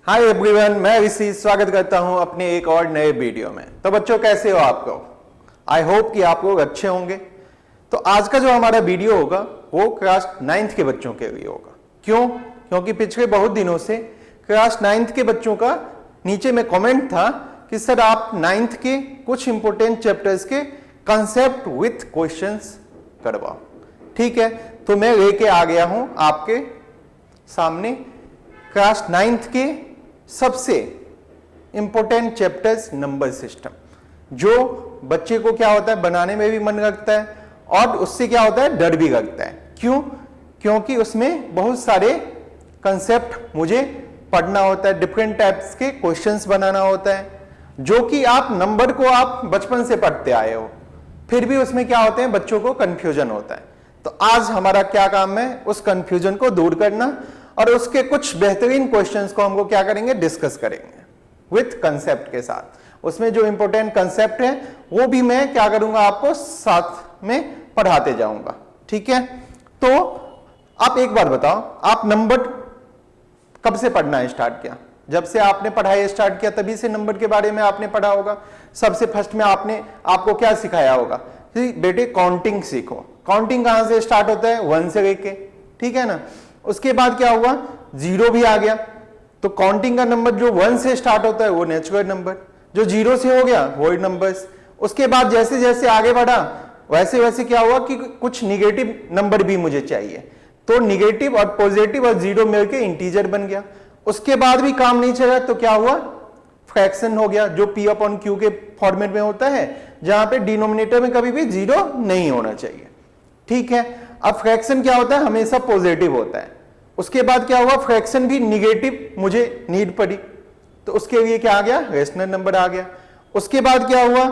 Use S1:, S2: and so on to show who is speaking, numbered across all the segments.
S1: Hi everyone, मैं ऋषि स्वागत करता हूं अपने एक और नए वीडियो में। तो बच्चों, कैसे हो आप लोग? आई होप कि आप लोग अच्छे होंगे। तो आज का जो हमारा वीडियो होगा वो क्लास 9th के बच्चों के लिए होगा। क्यों? क्योंकि पिछले बहुत दिनों से क्लास 9th के बच्चों का नीचे में कमेंट था कि सर आप 9th के कुछ इंपोर्टेंट चैप्टर्स के कंसेप्ट विथ क्वेश्चंस करवाओ। ठीक है, तो मैं लेके आ गया हूं आपके सामने क्लास 9th के सबसे इंपोर्टेंट चैप्टर्स नंबर सिस्टम, जो बच्चे को क्या होता है बनाने में भी मन लगता है और उससे क्या होता है डर भी लगता है। क्यों? क्योंकि उसमें बहुत सारे कंसेप्ट मुझे पढ़ना होता है, डिफरेंट टाइप्स के क्वेश्चंस बनाना होता है, जो कि आप नंबर को आप बचपन से पढ़ते आए हो, फिर भी उसमें क्या होते हैं बच्चों को कंफ्यूजन होता है। तो आज हमारा क्या काम है उस कंफ्यूजन को दूर करना और उसके कुछ बेहतरीन क्वेश्चंस को हमको क्या करेंगे डिस्कस करेंगे विथ कंसेप्ट के साथ। उसमें जो इंपॉर्टेंट कंसेप्ट है वो भी मैं क्या करूंगा आपको साथ में पढ़ाते जाऊंगा। ठीक है, तो आप एक बार बताओ, आप नंबर कब से पढ़ना स्टार्ट किया? जब से आपने पढ़ाई स्टार्ट किया तभी से नंबर के बारे में आपने पढ़ा होगा। सबसे फर्स्ट में आपको क्या सिखाया होगा कि बेटे काउंटिंग सीखो। काउंटिंग कहां से स्टार्ट होता है? 1 से लेके, ठीक है ना। उसके बाद क्या हुआ? 0 भी आ गया। तो काउंटिंग का नंबर जो 1 से स्टार्ट होता है वो नेचुरल नंबर, जो 0 से हो गया होल नंबर्स। उसके बाद जैसे जैसे आगे बढ़ा वैसे वैसे क्या हुआ कि कुछ निगेटिव नंबर भी मुझे चाहिए, तो निगेटिव और पॉजिटिव और 0 मिलकर इंटीजर बन गया। उसके बाद भी काम नहीं चला तो क्या हुआ? फ्रैक्शन हो गया, जो P अपॉन Q के फॉर्मेट में होता है, जहां पे डिनोमिनेटर में कभी भी 0 नहीं होना चाहिए। ठीक है, अब फ्रैक्शन क्या होता है? हमेशा पॉजिटिव होता है। उसके बाद क्या हुआ? फ्रैक्शन भी निगेटिव मुझे नीड पड़ी, तो उसके लिए क्या आ गया? रेशनल नंबर आ गया। उसके बाद क्या हुआ?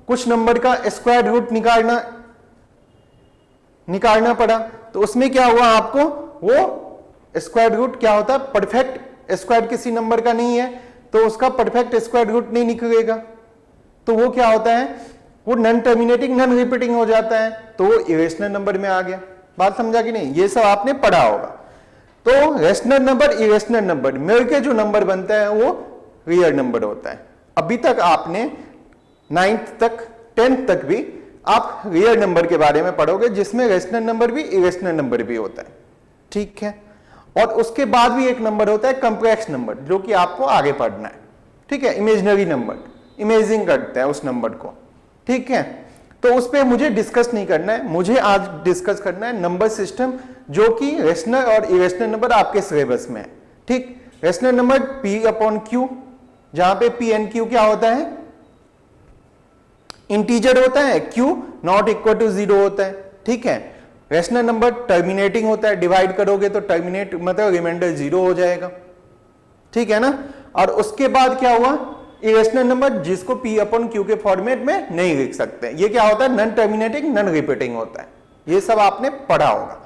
S1: कुछ नंबर का स्क्वायर रूट निकालना पड़ा, तो उसमें क्या हुआ आपको? वो स्क्वायर रूट क्या होता है? परफेक्ट स्क्वायर किसी नंबर का नहीं है तो उसका परफेक्ट स्क्वायर रूट नहीं निकलेगा, तो वो क्या होता है? वो नॉन टर्मिनेटिंग नॉन रिपीटिंग हो जाता है, तो वो इरेशनल नंबर में आ गया। बात समझा कि नहीं? ये सब आपने पढ़ा होगा। तो रेशनल नंबर इरेशनल नंबर मिलकर जो नंबर बनता है वो रियल नंबर होता है। अभी तक आपने 9th तक 10th तक भी आप रियल नंबर के बारे में पढ़ोगे, जिसमें रेशनल नंबर भी इरेशनल नंबर भी होता है। ठीक है, और उसके बाद भी एक नंबर होता है कॉम्प्लेक्स नंबर, जो कि आपको आगे पढ़ना है। ठीक है, इमेजिनरी नंबर, इमेजिंग करते हैं उस नंबर को। ठीक है, तो उस पर मुझे डिस्कस नहीं करना है, मुझे आज डिस्कस करना है नंबर सिस्टम, जो कि रेशनल और इरेशनल नंबर आपके सिलेबस में है। ठीक, rational number P upon Q, जहां पे P एंड Q क्या होता है? इंटीजर होता है, Q नॉट इक्वल टू 0 होता है। ठीक है, रेशनल नंबर टर्मिनेटिंग होता है, डिवाइड करोगे तो टर्मिनेट मतलब रिमाइंडर 0 हो जाएगा। ठीक है ना। और उसके बाद क्या हुआ? इरेशनल नंबर, जिसको P अपॉन Q के फॉर्मेट में नहीं लिख सकते, ये क्या होता है? नॉन टर्मिनेटिंग नॉन रिपीटिंग होता है। ये सब आपने पढ़ा होगा।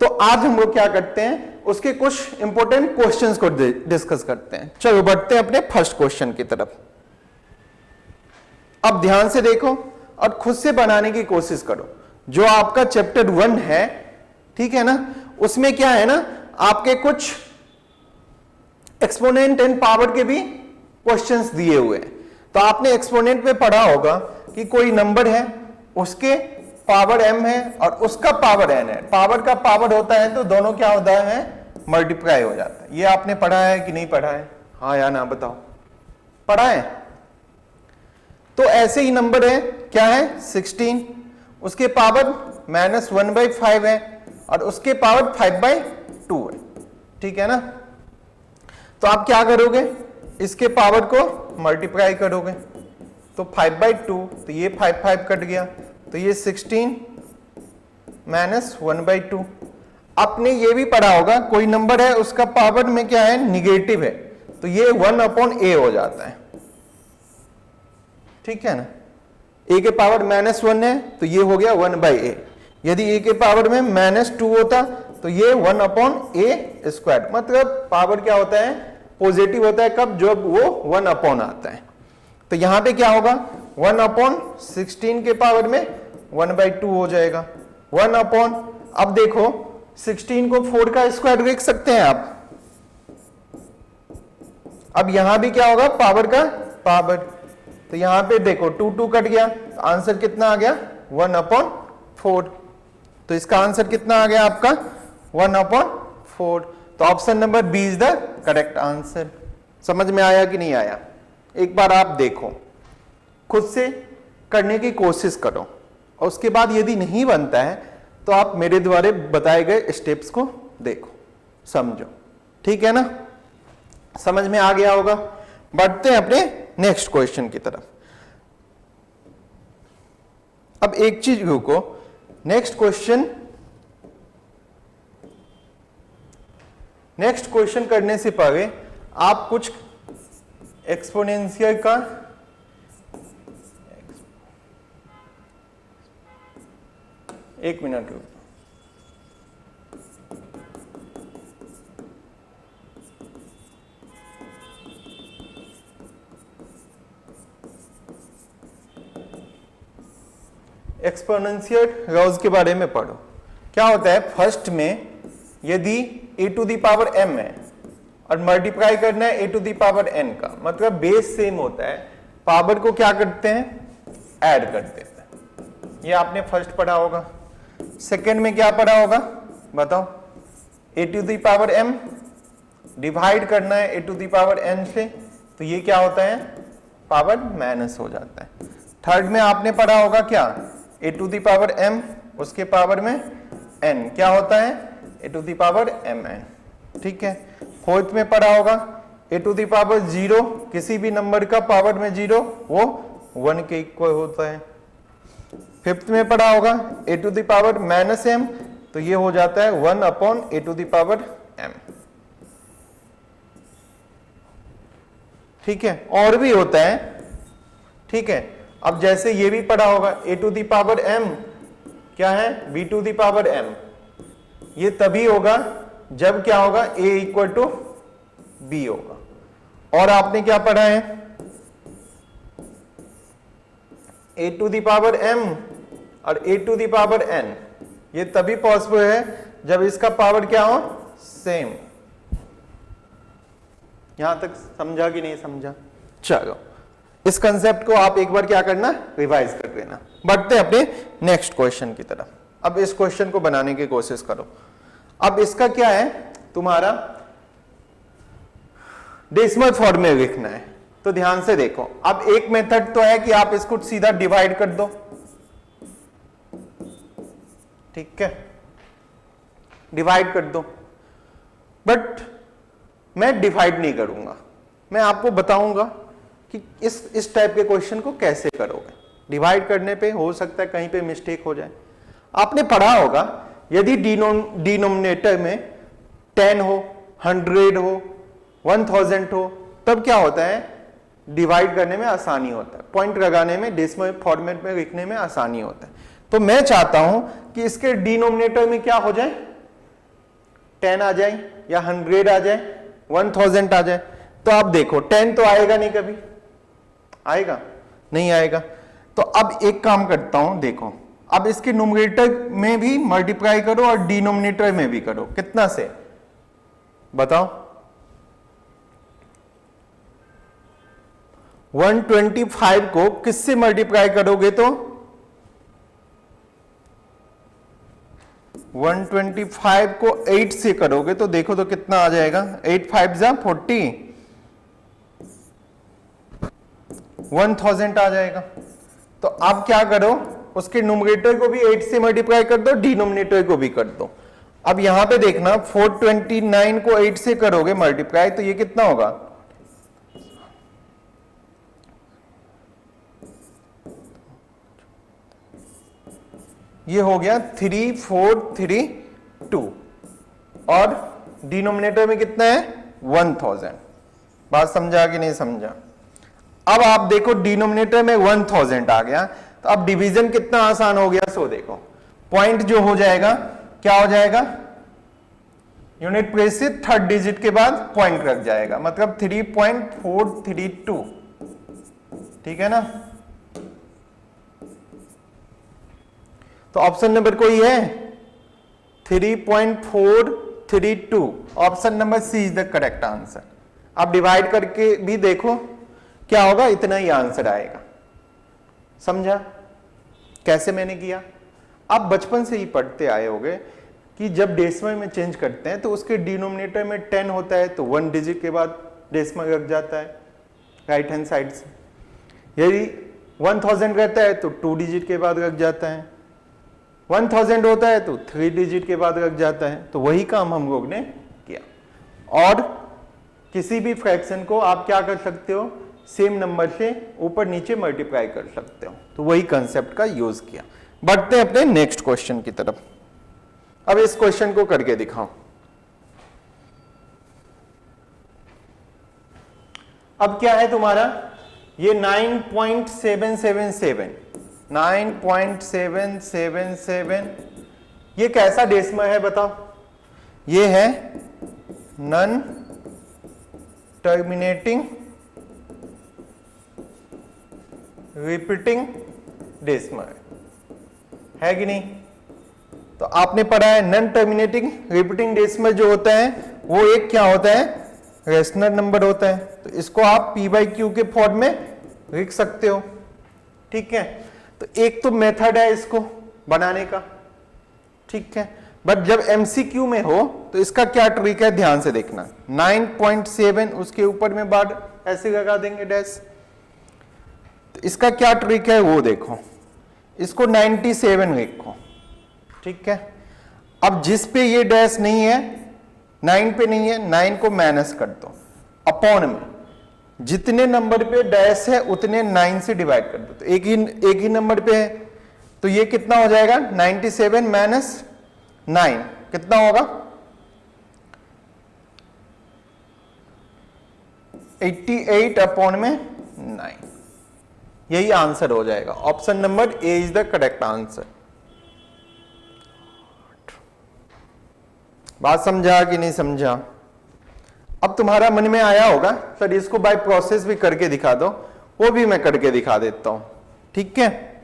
S1: तो आज हम लोग क्या करते हैं, उसके कुछ इंपॉर्टेंट क्वेश्चंस को डिस्कस करते हैं। चलो बढ़ते हैं अपने फर्स्ट क्वेश्चन की तरफ। अब ध्यान से देखो और खुद से बनाने की कोशिश करो। जो आपका चैप्टर 1 है, ठीक है ना, उसमें क्या है ना, आपके कुछ एक्सपोनेंट एंड पावर के भी क्वेश्चंस दिए हुए हैं। तो आपने एक्सपोनेंट में पढ़ा होगा कि कोई नंबर है, उसके पावर m है और उसका पावर n है। पावर का पावर होता है तो दोनों क्या होता है? मल्टीप्लाई हो जाता है। ये आपने पढ़ा है कि नहीं पढ़ा है? हाँ या ना बताओ, पढ़ा है? तो ऐसे ही नंबर है, क्या है? 16, उसके पावर -1/5 है और उसके पावर 5/2 है। ठीक है ना। तो आप क्या करोगे? इसके पावर को मल्टीप्लाई करोगे तो 5/2, तो ये 5 कट गया, तो ये 16 -1/2। आपने ये भी पढ़ा होगा, कोई नंबर है उसका पावर में क्या है? निगेटिव है, तो ये 1/a हो जाता है। ठीक है ना। a के पावर -1 है तो ये हो गया 1/a। यदि a के पावर में -2 होता तो ये 1/a², मतलब पावर क्या होता है? पॉजिटिव होता है कब? जब वो 1 आता है। तो यहां पे क्या होगा? 1/16 के पावर में 1/2 हो जाएगा। अब देखो 16 को 4 का स्क्वायर लिख सकते हैं आप, अब यहां भी क्या होगा, पावर का पावर, तो यहां पे देखो 2 2 कट गया, तो आंसर कितना आ गया 1/4। तो इसका आंसर कितना आ गया आपका 1/4। तो option number B is the correct answer. समझ में आया कि नहीं आया? एक बार आप देखो, खुद से करने की कोशिश करो, और उसके बाद यदि नहीं बनता है तो आप मेरे द्वारा बताए गए स्टेप्स को देखो, समझो, ठीक है ना? समझ में आ गया होगा। बढ़ते हैं अपने नेक्स्ट क्वेश्चन की तरफ। अब एक चीज को, नेक्स्ट क्वेश्चन करने से पहले आप कुछ एक्सपोनेंशियल का एक मिनट रुको। एक्सपोनेंशियल लॉज के बारे में पढ़ो। क्या होता है, फर्स्ट में यदि a to the power m है और मल्टीप्लाई करना है a to the power n का, मतलब बेस सेम होता है, पावर को क्या करते हैं, ऐड कर देते हैं। ये आपने फर्स्ट पढ़ा होगा। सेकंड में क्या पढ़ा होगा बताओ, a to the power m divide करना है a to the power n से, तो ये क्या होता है, पावर माइनस हो जाता है। थर्ड में आपने पढ़ा होगा क्या, a to the power m, उसके पावर में n क्या होता है, a to the power mn, ठीक है। फोर्थ में पढ़ा होगा a टू दी पावर 0, किसी भी नंबर का पावर में 0 वो 1 के इक्वल होता है। फिफ्थ में पढ़ा होगा a to the power -m, तो ये हो जाता है 1/a to the power m, ठीक है। और भी होता है, ठीक है। अब जैसे ये भी पढ़ा होगा a to the power m क्या है, b to the power m, ये तभी होगा जब क्या होगा, a इक्वल टू b होगा। और आपने क्या पढ़ा है, a to the power m और a to the power n, ये तभी पॉसिबल है जब इसका पावर क्या हो, सेम। यहां तक समझा कि नहीं समझा? चलो, इस कंसेप्ट को आप एक बार क्या करना, रिवाइज कर लेना। बढ़ते हैं अपने नेक्स्ट क्वेश्चन की तरफ। अब इस क्वेश्चन को बनाने की कोशिश करो। अब इसका क्या है, तुम्हारा डेसिमल फॉर्म में लिखना है, तो ध्यान से देखो। अब एक मेथड तो है कि आप इसको सीधा डिवाइड कर दो, ठीक है, डिवाइड कर दो, बट मैं डिवाइड नहीं करूंगा, मैं आपको बताऊंगा कि इस टाइप के क्वेश्चन को कैसे करोगे। डिवाइड करने पे हो सकता है कहीं पे मिस्टेक हो जाए। आपने पढ़ा होगा यदि डिनोमिनेटर में 10 हो, 100 हो, 1000 हो, तब क्या होता है, डिवाइड करने में आसानी होता है, पॉइंट लगाने में, डेसिमल फॉर्मेट में लिखने में आसानी होता है। तो मैं चाहता हूं कि इसके डिनोमिनेटर में क्या हो जाए, 10 आ जाए या 100 आ जाए, 1000 आ जाए। तो आप देखो 10 तो आएगा नहीं, कभी आएगा नहीं, आएगा। तो अब एक काम करता हूं, देखो अब इसके न्यूमरेटर में भी मल्टीप्लाई करो और डिनोमिनेटर में भी करो। कितना से बताओ, 125 को किससे मल्टीप्लाई करोगे, तो 125 को 8 से करोगे तो देखो तो कितना आ जाएगा, 8 5 जा 40, 1000 आ जाएगा। तो अब क्या करो, उसके न्यूमरेटर को भी 8 से मल्टीप्लाई कर दो, डिनोमिनेटर को भी कर दो। अब यहां पे देखना 429 को 8 से करोगे मल्टीप्लाई, तो ये कितना होगा, ये हो गया 3432, और डिनोमिनेटर में कितना है 1000। बात समझा कि नहीं समझा? अब आप देखो डिनोमिनेटर में 1000 आ गया, तो अब डिवीजन कितना आसान हो गया। सो देखो पॉइंट जो हो जाएगा क्या हो जाएगा, यूनिट प्लेस से थर्ड डिजिट के बाद पॉइंट रख जाएगा, मतलब 3.432, ठीक है ना। तो ऑप्शन नंबर कोई है 3.432, option number C is the correct answer. आप डिवाइड करके भी देखो क्या होगा, इतना ही आंसर आएगा। समझा कैसे मैंने किया? आप बचपन से ही पढ़ते आए होगे कि जब डेसिमल में चेंज करते हैं तो उसके डिनोमिनेटर में 10 होता है तो 1 डिजिट के बाद डेसिमल रख जाता है राइट हैंड साइड से। यदि 1000 रहता है तो 2 डिजिट के बाद रख जाता है, 1000 होता है तो 3 डिजिट के बाद रख जाता है। तो वही काम हम लोग ने किया। और किसी भी फ्रैक्शन को आप क्या कर सकते हो, सेम नंबर से ऊपर नीचे मल्टीप्लाई कर सकते हो। तो वही कंसेप्ट का यूज किया। बढ़ते हैं अपने नेक्स्ट क्वेश्चन की तरफ। अब इस क्वेश्चन को करके दिखाओ। अब क्या है तुम्हारा, ये 9.777 9.777 ये कैसा डेसिमल है बताओ? ये है नॉन टर्मिनेटिंग रिपीटिंग डेसिमल है कि नहीं? तो आपने पढ़ा है नॉन टर्मिनेटिंग रिपीटिंग डेसिमल जो होता है वो एक क्या होता है, रेशनल नंबर होता है। तो इसको आप p/q के फॉर्म में लिख सकते हो। ठीक है, तो एक तो मेथड है इसको बनाने का, ठीक है। बट जब MCQ में हो तो इसका क्या ट्रिक है, ध्यान से देखना। 9.7 उसके ऊपर में बार ऐसे लगा देंगे डैश। तो इसका क्या ट्रिक है वो देखो, इसको 97 लिखो, ठीक है। अब जिस पे ये डैश नहीं है, 9 पे नहीं है, 9 को माइनस कर दो, अपॉन में जितने नंबर पे डैश है उतने 9 से डिवाइड कर दो। तो एक ही नंबर पे है तो ये कितना हो जाएगा, 97 माइनस 9 कितना होगा, 88 अपॉन में 9। यही आंसर हो जाएगा। Option number A is the correct answer. बात समझा कि नहीं समझा? अब तुम्हारा मन में आया होगा सर इसको बाय प्रोसेस भी करके दिखा दो, वो भी मैं करके दिखा देता हूं, ठीक है।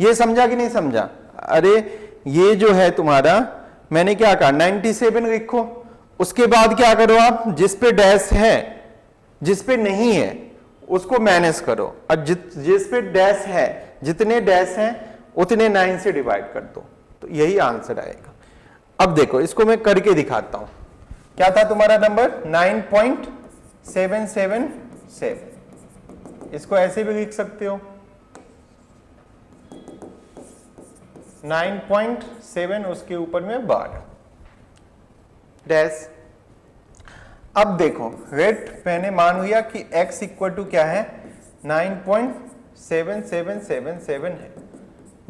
S1: ये समझा कि नहीं समझा? अरे ये जो है तुम्हारा, मैंने क्या कहा 97 लिखो, उसके बाद क्या करो आप, जिस पे डैश है जिस पे नहीं है उसको माइनस करो, और जिस पे डैश है जितने डैश हैं उतने 9 से डिवाइड कर दो, तो यही आंसर आएगा। अब देखो इसको मैं करके दिखाता हूं। क्या था तुम्हारा नंबर 9.777, इसको ऐसे भी लिख सकते हो 9.7 उसके ऊपर में बार डैश। अब देखो रेट मैंने मान लिया कि x इक्वल टू क्या है 9.7777 है,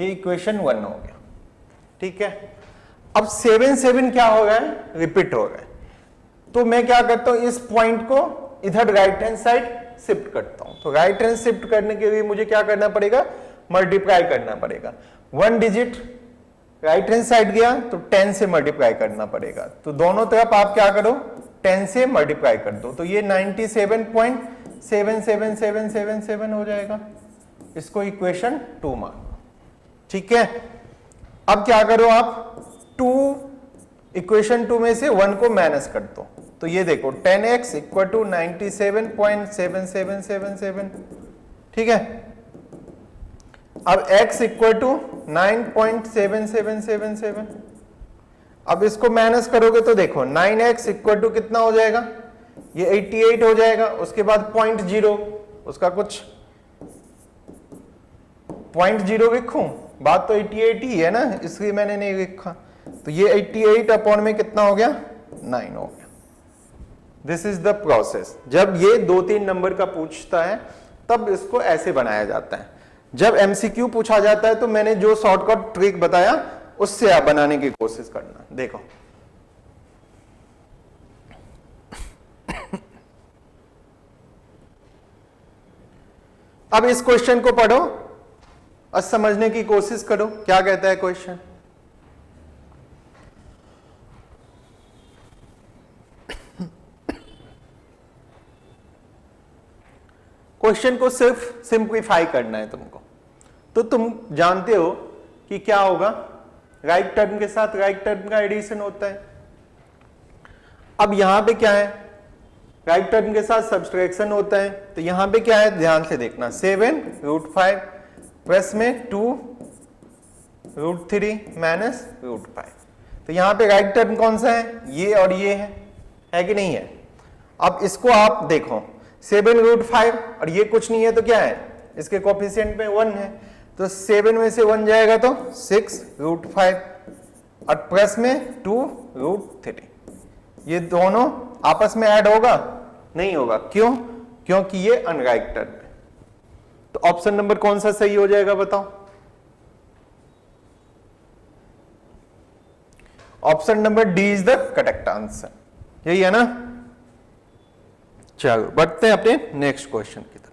S1: ये इक्वेशन 1 हो गया, ठीक है। अब 77 क्या हो गया, रिपीट हो गया। तो मैं क्या करता हूं, इस पॉइंट को इधर राइट हैंड साइड शिफ्ट करता हूं। तो राइट हैंड शिफ्ट करने के लिए मुझे क्या करना पड़ेगा, मल्टीप्लाई करना पड़ेगा। 1 डिजिट राइट हैंड साइड गया तो 10 से मल्टीप्लाई करना पड़ेगा। तो दोनों तरफ आप क्या करो, 10 से मल्टीप्लाई कर दो, तो ये 97.77777 हो जाएगा। इसको इक्वेशन 2 मानो, ठीक है। अब क्या करो आप, 2 इक्वेशन 2 में से 1 को माइनस कर दो, तो ये देखो 10x इक्वल टू 97.7777, ठीक है। अब x इक्वल टू 9.7777, अब इसको माइनस करोगे तो देखो 9x इक्वल टू कितना हो जाएगा, ये 88 हो जाएगा। उसके बाद 0.0, उसका कुछ 0.0 लिखूं, बात तो 88 ही है ना, इसलिए मैंने नहीं लिखा। तो ये 88 अपॉन में कितना हो गया, 9 हो गया। This is the process. जब ये 2-3 नंबर का पूछता है तब इसको ऐसे बनाया जाता है। जब MCQ पूछा जाता है तो मैंने जो शॉर्टकट ट्रिक बताया उससे आप बनाने की कोशिश करना। देखो अब इस क्वेश्चन को पढ़ो और समझने की कोशिश करो क्या कहता है क्वेश्चन। क्वेश्चन को सिर्फ सिंप्लीफाई करना है तुमको। तो तुम जानते हो कि क्या होगा, राइट टर्म के साथ राइट टर्म का एडिशन होता है। अब यहां पे क्या है, राइट टर्म के साथ सब्सट्रैक्शन होता है, तो यहां पे क्या है ध्यान से देखना, 7√5 प्लस में 2√3 माइनस √5। तो यहां पे राइट टर्म कौन सा है, ये और ये है कि नहीं है। अब इसको आप देखो 7√5 और ये कुछ नहीं है तो क्या है, इसके कोफिशिएंट में 1 है, तो 7 में से 1 जाएगा तो 6√5 और प्लस में 2√3। ये दोनों आपस में ऐड होगा, नहीं होगा, क्यों, क्योंकि ये अनराइट टर्म है। तो ऑप्शन नंबर कौन सा सही हो जाएगा बताओ, option number D is the correct answer, यही है ना। चलो बढ़ते हैं अपने नेक्स्ट क्वेश्चन की तरफ।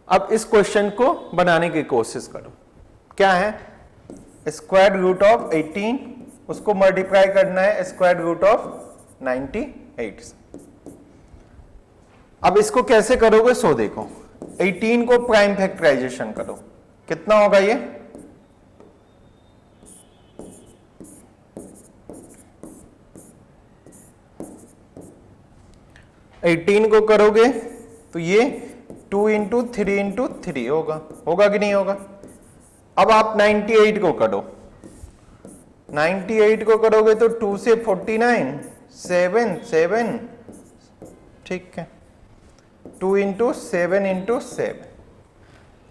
S1: अब इस क्वेश्चन को बनाने की कोशिश करो। क्या है, स्क्वायर रूट ऑफ 18 उसको मल्टीप्लाई करना है स्क्वायर रूट ऑफ 98 से। अब इसको कैसे करोगे सो देखो, 18 को प्राइम फैक्टराइजेशन करो, कितना होगा ये, एटीन को करोगे तो ये 2 इंटू 3 इंटू 3 होगा कि नहीं होगा। अब आप 98 को करो, 98 को करोगे तो 2 से 49 7 ठीक है, 2 इंटू 7 इंटू 7।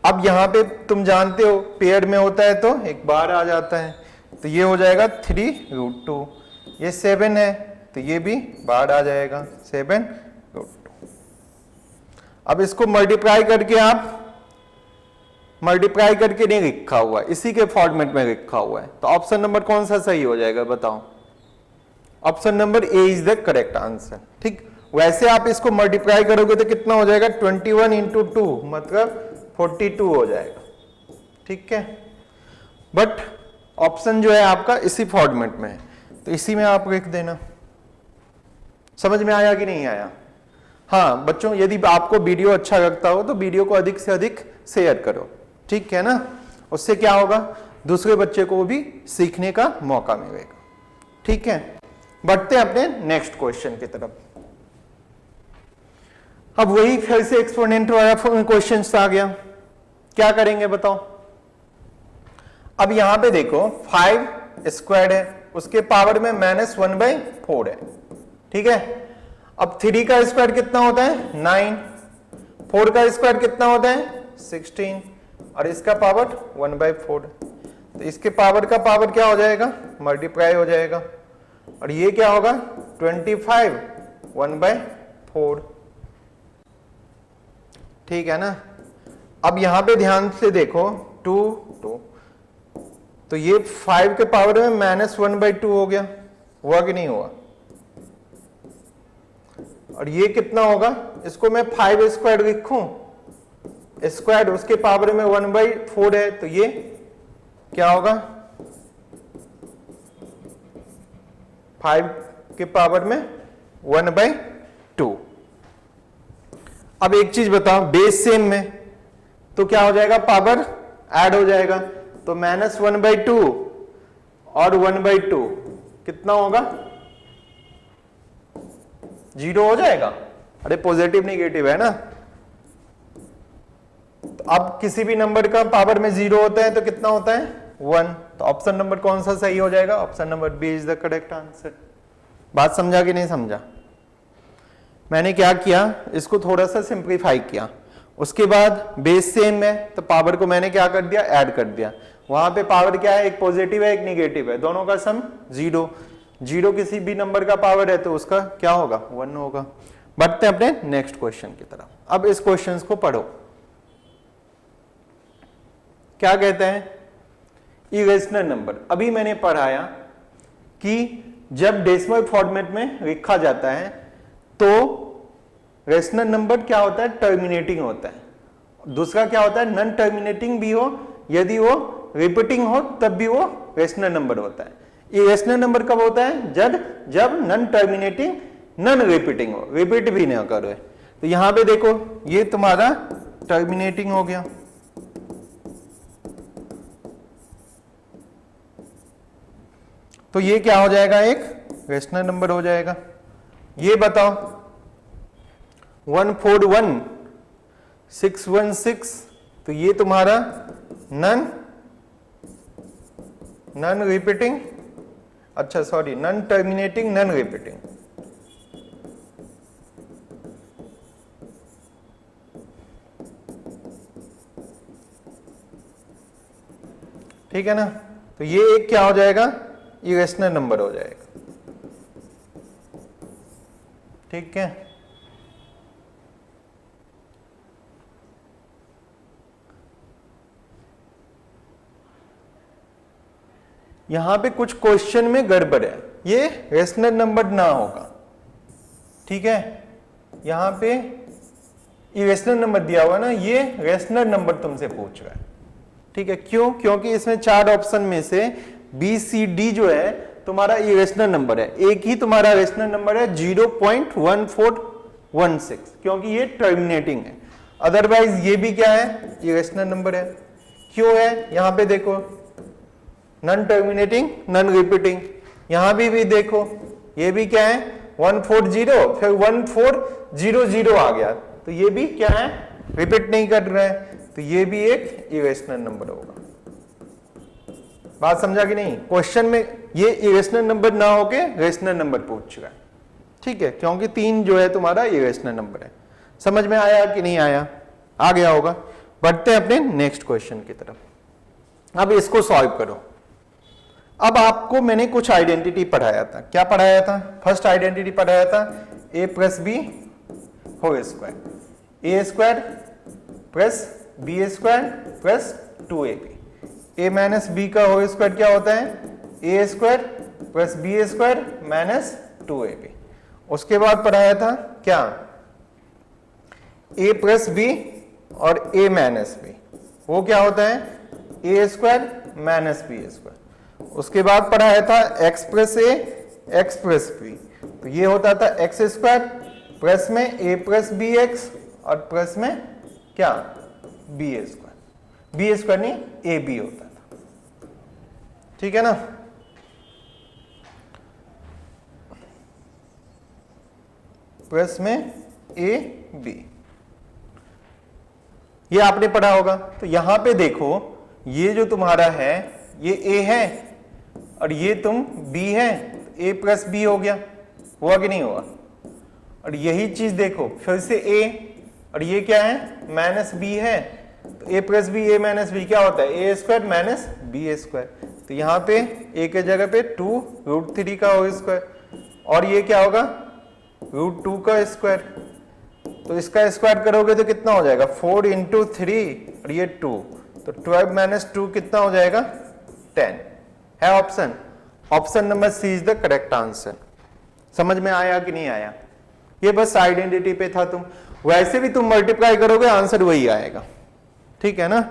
S1: अब यहां पे तुम जानते हो पेयर में होता है तो एक बार आ जाता है, तो ये हो जाएगा 3√2, ये 7 है तो ये भी बार आ जाएगा 7√2। अब इसको मल्टीप्लाई करके, आप मल्टीप्लाई करके नहीं लिखा हुआ, इसी के फॉर्मेट में लिखा हुआ है, तो ऑप्शन नंबर कौन सा सही हो जाएगा बताओ, option number A is the correct answer. ठीक, वैसे आप इसको मल्टीप्लाई करोगे तो कितना हो जाएगा, 21 इंटू 2 मतलब 42 हो जाएगा, ठीक है। बट ऑप्शन जो है आपका इसी फॉर्मेट में है, तो इसी में आप लिख देना। समझ में आया कि नहीं आया। हाँ बच्चों, यदि आपको वीडियो अच्छा लगता हो तो वीडियो को अधिक से अधिक शेयर करो, ठीक है ना, उससे क्या होगा, दूसरे बच्चे को भी सीखने का मौका मिलेगा, ठीक है। बढ़ते हैं अपने नेक्स्ट क्वेश्चन की तरफ। अब वही फिर से एक्सपोनेंट वाला क्वेश्चन आ गया, क्या करेंगे बताओ। अब यहां पे देखो 5 स्क्वायर है, उसके पावर में -1/4 है, ठीक है। अब 3 का स्क्वायर कितना होता है 9, 4 का स्क्वायर कितना होता है 16 और इसका पावर 1/4, तो इसके पावर का पावर क्या हो जाएगा, मल्टीप्लाई हो जाएगा, और ये क्या होगा 25 1/4, ठीक है ना। अब यहां पे ध्यान से देखो 2 2, तो ये 5 के पावर में -1/2 हो गया, हुआ कि नहीं हुआ। और ये कितना होगा, इसको मैं 5 स्क्वायर लिखूं, स्क्वायर उसके पावर में 1/4 है, तो ये क्या होगा 5 के पावर में 1/2। अब एक चीज बताओ, बेस सेम में तो क्या हो जाएगा, पावर ऐड हो जाएगा, तो -1/2 और 1/2 कितना होगा 0 हो जाएगा। अरे पॉजिटिव नेगेटिव है ना, तो अब किसी भी नंबर का पावर में 0 होता है तो कितना होता है 1, तो ऑप्शन नंबर कौन सा सही हो जाएगा, option number B is the correct answer. बात समझा कि नहीं समझा। मैंने क्या किया, इसको थोड़ा सा सिंप्लीफाई किया, उसके बाद बेस सेम है तो पावर को मैंने क्या कर दिया, ऐड कर दिया। वहां पे पावर क्या है, एक पॉजिटिव है एक नेगेटिव है, दोनों का सम 0, 0 किसी भी नंबर का पावर है तो उसका क्या होगा 1 होगा। बढ़ते हैं अपने नेक्स्ट क्वेश्चन की तरफ। अब इस क्वेश्चन को पढ़ो, क्या कहते हैं, इरेशनल नंबर। अभी मैंने पढ़ाया कि जब डेसिमल फॉर्मेट में लिखा जाता है तो रेशनल नंबर क्या होता है, टर्मिनेटिंग होता है। दूसरा क्या होता है, नॉन टर्मिनेटिंग भी हो, यदि वो रिपीटिंग हो तब भी वो रेशनल नंबर होता है। इरेशनल नंबर कब होता है, जब नॉन टर्मिनेटिंग नॉन रिपीटिंग हो, रिपीट भी ना करे। तो यहां पे देखो ये तुम्हारा टर्मिनेटिंग हो गया, तो ये क्या हो जाएगा, एक रेशनल नंबर हो जाएगा। ये बताओ 141,616, तो ये तुम्हारा नन रिपीटिंग, अच्छा sorry, non terminating non repeating. ठीक है ना, तो ये एक क्या हो जाएगा, इरेशनल नंबर हो जाएगा। ठीक है, यहां पे कुछ क्वेश्चन में गड़बड़ है, ये रेशनल नंबर ना होगा। ठीक है, यहां पे इरेशनल नंबर दिया हुआ ना, ये रेशनल नंबर तुमसे पूछ रहा है। ठीक है, क्यों? क्योंकि इसमें 4 ऑप्शन में से बी सी डी जो है तुम्हारा इरेशनल नंबर है, एक ही तुम्हारा रेशनल नंबर है 0.1416, क्योंकि ये टर्मिनेटिंग है। अदरवाइज ये भी क्या है, इरेशनल नंबर है। क्यों है? यहां पे देखो, नन टर्मिनेटिंग नन रिपीटिंग। यहां भी देखो, ये भी क्या है, 140, फिर 1400 आ गया, तो ये भी क्या है, रिपीट नहीं कर रहा है, तो ये भी एक इरेशनल नंबर होगा। बात समझा कि नहीं? क्वेश्चन में ये इरेशनल नंबर ना होके रेशनल नंबर पूछ रहा है। ठीक है, क्योंकि 3 जो है तुम्हारा इरेशनल नंबर है। समझ में आया कि नहीं आया? आ गया होगा। बढ़ते हैं अपने नेक्स्ट क्वेश्चन की तरफ। अब इसको सॉल्व करो। अब आपको मैंने कुछ आइडेंटिटी पढ़ाया था। क्या पढ़ाया था? फर्स्ट आइडेंटिटी पढ़ाया था a plus b whole square, a square plus b square plus 2ab। a minus b का होल स्क्वायर क्या होता है, ए square plus b square minus 2ab। उसके बाद पढ़ाया था क्या, a प्लस बी और a माइनस बी, वो क्या होता है, ए स्क्वायर माइनस बी स्क्वायर। उसके बाद पढ़ाया था x plus a x plus B, तो ये होता था एक्स स्क्वायर प्लस में a प्लस बी एक्स और प्लस में क्या, बी स्क्वायर नहीं ए बी होता था। ठीक है ना, प्लस में ए बी, ये आपने पढ़ा होगा। तो यहां पे देखो, ये जो तुम्हारा है ये a है और ये तुम b है, तो a प्लस बी हो गया, हुआ कि नहीं हुआ? और यही चीज देखो फिर से a, और ये क्या है, माइनस बी है, तो a plus B, a minus B क्या होता है, ए स्क्वायर माइनस बी स्क्वायर। तो यहाँ पे a के जगह पे 2√3 का होल स्क्वायर, और ये क्या होगा, √2 का स्क्वायर। तो इसका स्क्वायर करोगे तो कितना हो जाएगा, 4 इंटू 3 और ये 2, तो 12 माइनस 2 कितना हो जाएगा, 10 है option. Option number C is the correct answer. समझ में आया कि नहीं आया? ये बस आइडेंटिटी पे था। तुम वैसे भी तुम मल्टीप्लाई करोगे आंसर वही आएगा। ठीक है ना,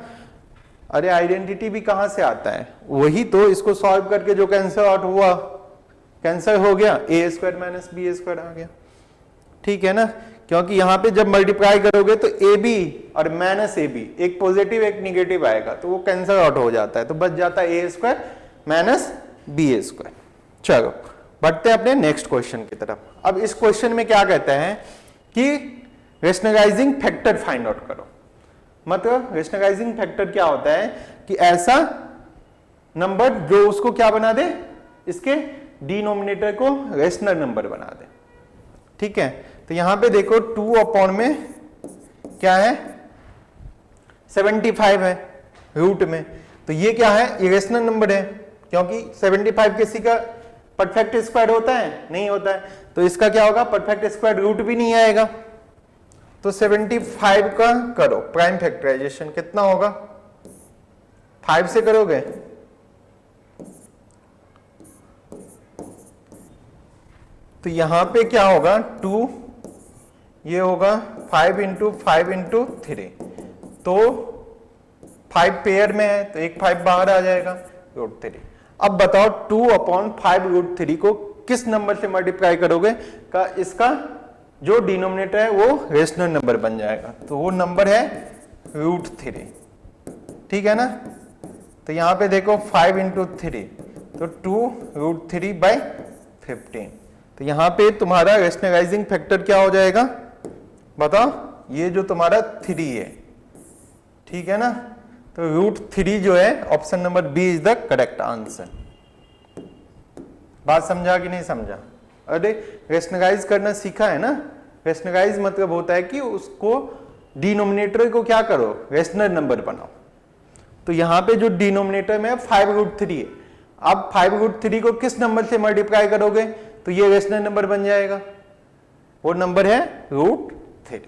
S1: अरे आइडेंटिटी भी कहां से आता है, वही तो, इसको सॉल्व करके जो कैंसिल आउट हुआ, कैंसिल हो गया, ए स्क्वायर माइनस बी स्क्वायर आ गया। ठीक है ना, क्योंकि यहां पे जब मल्टीप्लाई करोगे तो ए बी और माइनस ए बी, एक पॉजिटिव एक निगेटिव आएगा, तो वो कैंसिल आउट हो जाता है, तो बच जाता है ए स्क्वायर माइनस बी स्क्वायर। चलो बढ़ते हैं अपने नेक्स्ट क्वेश्चन की तरफ। अब इस क्वेश्चन में क्या कहते हैं कि रेशनलाइजिंग फैक्टर फाइंड आउट करो। मतलब रेशनलाइजिंग फैक्टर क्या होता है कि ऐसा नंबर जो उसको क्या बना दे, इसके डिनोमिनेटर को रेशनल नंबर बना दे। ठीक है, तो यहां पे देखो 2 अपॉन में क्या है, 75 है रूट में, तो ये क्या है, इरेशनल नंबर है, क्योंकि 75 किसी का परफेक्ट स्क्वायर होता है, नहीं होता है, तो इसका क्या होगा, परफेक्ट स्क्वायर रूट भी नहीं आएगा। तो 75 का करो प्राइम फैक्टराइजेशन, कितना होगा, 5 से करोगे, तो यहां पे क्या होगा, 2, ये होगा 5 इंटू 5 इंटू 3, तो 5 पेयर में है, तो एक 5 बाहर आ जाएगा, √3। अब बताओ 2 अपॉन 5 √3 को किस नंबर से मल्टीप्लाई करोगे का इसका जो डिनोमिनेटर है वो रेशनल नंबर बन जाएगा, तो वो नंबर है √3। ठीक है ना, तो यहां पे देखो 5 इंटू 3, तो 2√3/15, तो यहां पे तुम्हारा रेशनलाइजिंग फैक्टर क्या हो जाएगा, बताओ, ये जो तुम्हारा 3 है, ठीक है ना, तो √3 जो है option number B is the correct answer. बात समझा कि नहीं समझा? अरे रेशनलाइज करना सीखा है ना? रेशनलाइज मतलब होता है कि उसको डिनोमिनेटर को क्या करो, रेशनल नंबर बनाओ। तो यहां पे जो डिनोमिनेटर में 5√3 है, अब 5√3 को किस नंबर से मल्टीप्लाई करोगे तो ये रेशनल नंबर बन जाएगा, वो नंबर है √3।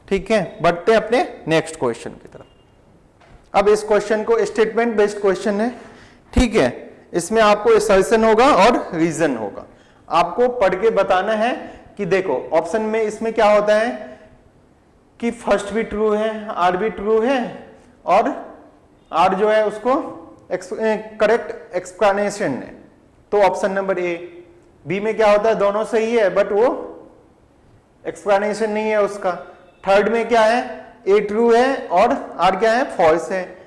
S1: ठीक है, बढ़ते हैं अपने नेक्स्ट क्वेश्चन की तरफ। अब इस क्वेश्चन को स्टेटमेंट बेस्ड क्वेश्चन है, ठीक है, इसमें आपको असर्शन होगा और रीजन होगा। आपको पढ़ के बताना है कि देखो ऑप्शन में इसमें क्या होता है कि फर्स्ट भी ट्रू है, आर भी ट्रू है, और आर जो है उसको करेक्ट एक्सप्लेनेशन है, तो ऑप्शन नंबर ए। बी में क्या होता है, दोनों सही है बट वो एक्सप्लेनेशन नहीं है उसका। थर्ड में क्या है, ए ट्रू है और आर क्या है, फॉल्स है।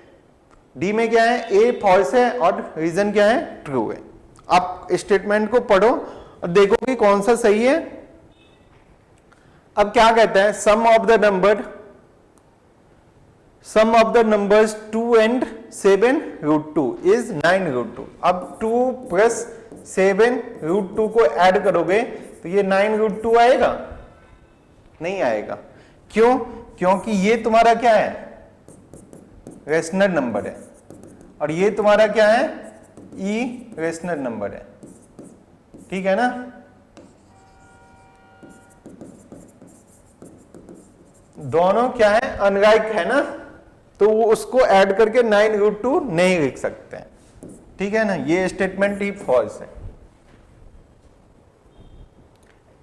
S1: डी में क्या है, ए फॉल्स है और रीजन क्या है, ट्रू है। आप स्टेटमेंट को पढ़ो और देखो कि कौन सा सही है। अब क्या कहता है, sum of the numbers 2 and 7√2 इज 9√2। अब 2 + 7√2 को ऐड करोगे तो ये 9√2 आएगा? नहीं आएगा। क्यों? क्योंकि ये तुम्हारा क्या है, रेशनल नंबर है, और ये तुम्हारा क्या है, इरेशनल नंबर है। ठीक है ना? दोनों क्या है, अनलाइक है ना, तो वो उसको ऐड करके 9√2 नहीं लिख सकते हैं। ठीक है ना, ये स्टेटमेंट ही फॉल्स है।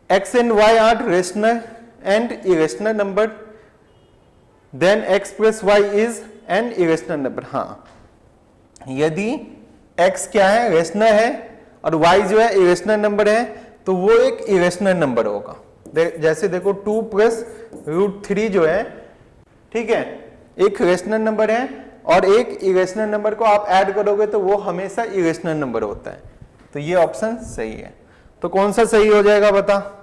S1: x and y are rational and irrational number, then x plus y is an irrational number। हाँ, यदि x क्या है, रेशनल है, और y जो है इरेशनल नंबर है, तो वो एक इरेशनल नंबर होगा। जैसे देखो 2 + √3 जो है, ठीक है, एक रेशनल नंबर है और एक इरेशनल नंबर को आप ऐड करोगे तो वो हमेशा इरेशनल नंबर होता है। तो ये ऑप्शन सही है। तो कौन सा सही हो जाएगा बता?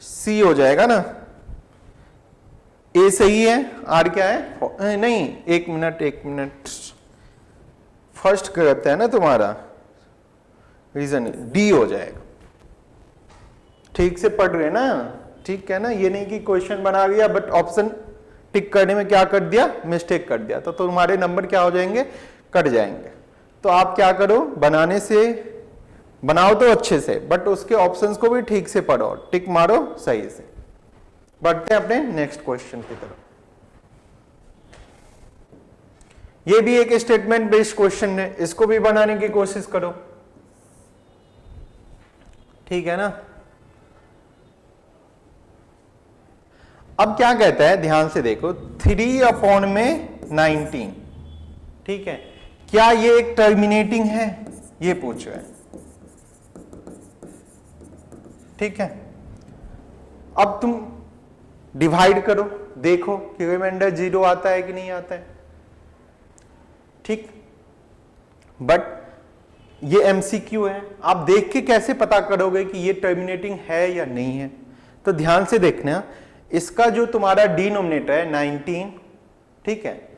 S1: सी हो जाएगा ना। ए सही है, आर क्या है, नहीं, एक मिनट, फर्स्ट करता है ना तुम्हारा रीजन, डी हो जाएगा। ठीक से पढ़ रहे ना? ठीक है ना, ये नहीं कि क्वेश्चन बना दिया बट ऑप्शन टिक करने में क्या कर दिया, मिस्टेक कर दिया, तो तुम्हारे नंबर क्या हो जाएंगे, कट जाएंगे। तो आप क्या करो, बनाओ तो अच्छे से, बट उसके ऑप्शंस को भी ठीक से पढ़ो, टिक मारो सही से। बढ़ते हैं अपने नेक्स्ट क्वेश्चन की तरफ। ये भी एक स्टेटमेंट बेस्ड क्वेश्चन है, इसको भी बनाने की कोशिश करो। ठीक है ना? अब क्या कहता है, ध्यान से देखो, 3/19, ठीक है, क्या ये एक टर्मिनेटिंग है, ये पूछ रहा है। ठीक है, अब तुम डिवाइड करो, देखो कि रिमाइंडर 0 आता है कि नहीं आता है। ठीक, बट ये MCQ है, आप देख के कैसे पता करोगे कि ये टर्मिनेटिंग है या नहीं है? तो ध्यान से देखना, इसका जो तुम्हारा डिनोमिनेटर है 19, ठीक है,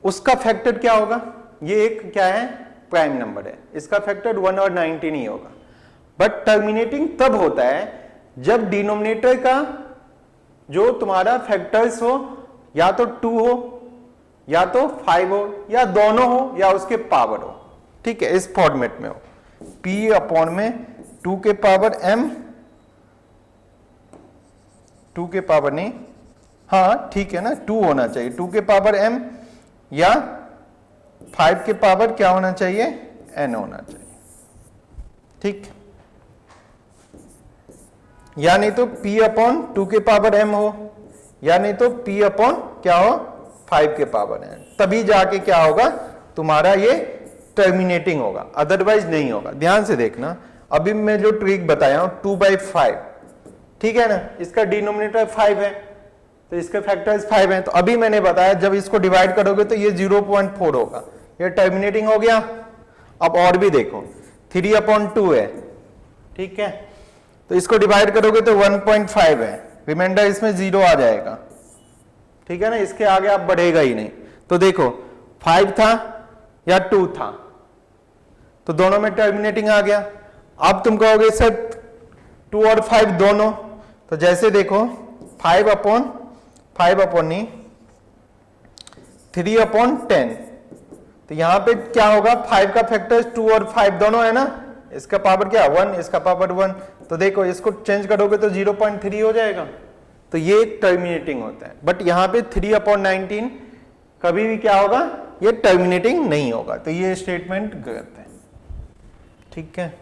S1: उसका फैक्टर क्या होगा, ये एक क्या है, प्राइम नंबर है, इसका फैक्टर 1 और 19 ही होगा। बट टर्मिनेटिंग तब होता है जब डिनोमिनेटर का जो तुम्हारा फैक्टर्स हो, या तो 2 हो, या तो 5 हो, या दोनों हो, या उसके पावर हो। ठीक है, इस फॉर्मेट में हो, P/2 के पावर m, 2 के पावर नहीं, हाँ ठीक है ना, 2 होना चाहिए, 2 के पावर m, या 5 के पावर क्या होना चाहिए, n होना चाहिए। ठीक, या नहीं तो P/2 के पावर m हो, या नहीं तो P/ क्या हो, 5 के पावर n, तभी जाके क्या होगा, तुम्हारा ये टर्मिनेटिंग होगा, अदरवाइज नहीं होगा। ध्यान से देखना, अभी मैं जो ट्रिक बताया हूं 2/5, ठीक है ना, इसका डिनोमिनेटर 5 है तो इसके फैक्टर्स 5 हैं, तो अभी मैंने बताया जब इसको डिवाइड करोगे तो ये 0.4 होगा, ये टर्मिनेटिंग हो गया। अब और भी देखो, 3/2 है, ठीक है, तो इसको डिवाइड करोगे तो 1.5 है, रिमाइंडर इसमें 0 आ जाएगा। ठीक है ना, इसके आगे आप बढ़ेगा ही नहीं। तो देखो 5 था या 2 था, तो दोनों में टर्मिनेटिंग आ गया। अब तुम कहोगे सर 2 और 5 दोनों, तो जैसे देखो 5 अपॉन नहीं 3 अपॉन 10, तो यहां पे क्या होगा, 5 का फैक्टर 2 और 5 दोनों है ना, इसका पावर क्या 1, इसका पावर 1, तो देखो इसको चेंज करोगे तो 0.3 हो जाएगा। तो ये टर्मिनेटिंग होता है, बट यहां पे 3 अपॉन 19 कभी भी क्या होगा, ये टर्मिनेटिंग नहीं होगा, तो ये स्टेटमेंट गलत है। ठीक है,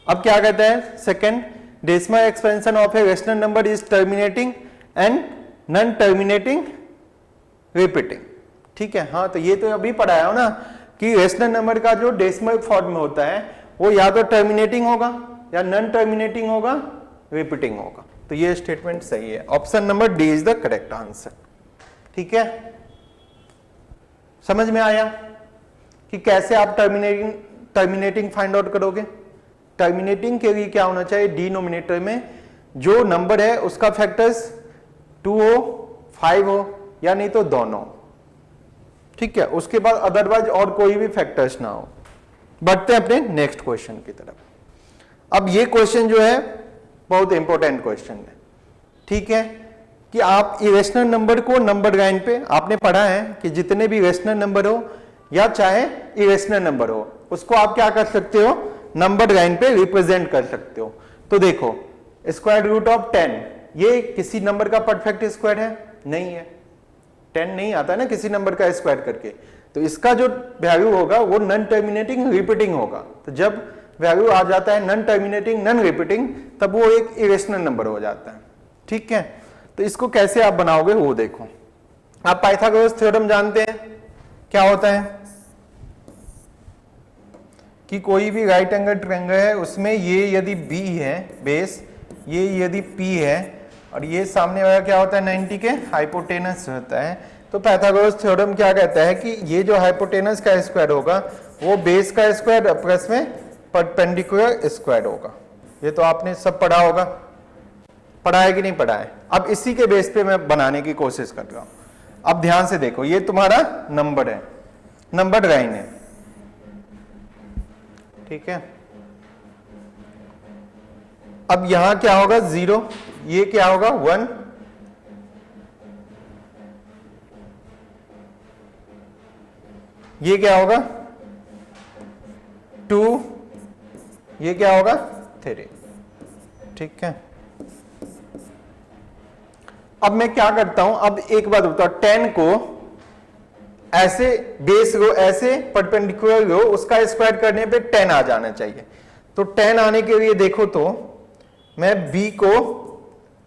S1: अब क्या कहता है second, decimal expansion of a rational number is terminating and non terminating repeating. ठीक है, हाँ तो ये तो अभी पढ़ाया हो ना कि रेशनल नंबर का जो डेसिमल फॉर्म में होता है वो या तो टर्मिनेटिंग होगा या नॉन टर्मिनेटिंग होगा, रिपीटिंग होगा। तो ये स्टेटमेंट सही है, option number D is the correct answer. ठीक है, समझ में आया कि कैसे आप टर्मिनेटिंग फाइंड आउट करोगे। टर्मिनेटिंग के लिए क्या होना चाहिए, डिनोमिनेटर में जो नंबर है उसका फैक्टर्स 2 हो 5 हो या नहीं तो दोनों। ठीक है, उसके बाद अदरवाइज और कोई भी फैक्टर्स ना हो। बढ़ते हैं अपने नेक्स्ट क्वेश्चन की तरफ। अब ये क्वेश्चन जो है बहुत इंपॉर्टेंट क्वेश्चन है। ठीक है, कि आप इरेशनल नंबर को नंबर लाइन पे आपने पढ़ा है कि जितने भी रेशनल नंबर हो या चाहे इरेशनल नंबर हो उसको आप क्या कर सकते हो, नंबर लाइन पे रिप्रेजेंट कर सकते हो। तो देखो स्क्वायर रूट ऑफ 10, ये किसी नंबर का परफेक्ट स्क्वायर है, नहीं है, 10 नहीं आता है ना किसी नंबर का स्क्वायर करके, तो इसका जो वैल्यू होगा वो नॉन टर्मिनेटिंग रिपीटिंग होगा। तो जब वैल्यू आ जाता है नॉन टर्मिनेटिंग नॉन रिपीटिंग, तब वो एक इरेशनल नंबर हो जाता है। ठीक है, तो इसको कैसे आप बनाओगे वो देखो। आप पाइथागोरस थ्योरम जानते हैं, क्या होता है कि कोई भी राइट एंगल ट्रायंगल है उसमें ये यदि बी है बेस, ये यदि पी है और ये सामने वाला क्या होता है 90 के हाइपोटेनस होता है, तो पाइथागोरस थ्योरम क्या कहता है कि ये जो हाइपोटेनस का स्क्वायर होगा वो बेस का स्क्वायर प्लस में परपेंडिकुलर स्क्वायर होगा। ये तो आपने सब पढ़ा होगा, पढ़ा है कि नहीं पढ़ा है। अब इसी के बेस पे मैं बनाने की कोशिश कर रहा हूं। अब ध्यान से देखो, ये तुम्हारा नंबर है, नंबर लाइन है। ठीक है, अब यहां क्या होगा 0, ये क्या होगा 1, ये क्या होगा 2, ये क्या होगा 3। ठीक है, अब मैं क्या करता हूं, अब एक बात बताओ, 10 को ऐसे बेस रो ऐसे परपेंडिकुलर रो उसका स्क्वायर करने पे 10 आ जाना चाहिए। तो 10 आने के लिए देखो तो मैं b को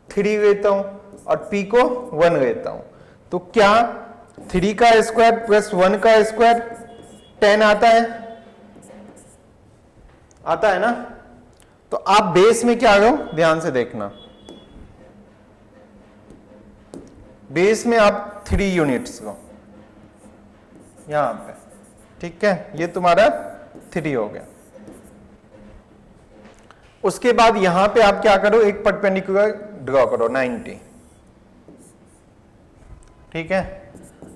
S1: 3 लेता हूं और p को 1 लेता हूं, तो क्या 3 का स्क्वायर प्लस 1 का स्क्वायर 10 आता है, आता है ना। तो आप बेस में क्या लो, ध्यान से देखना, बेस में आप 3 यूनिट्स लो यहां पे। ठीक है, ये तुम्हारा 3 हो गया। उसके बाद यहां पे आप क्या करो, एक परपेंडिकुलर ड्रॉ करो 90। ठीक है,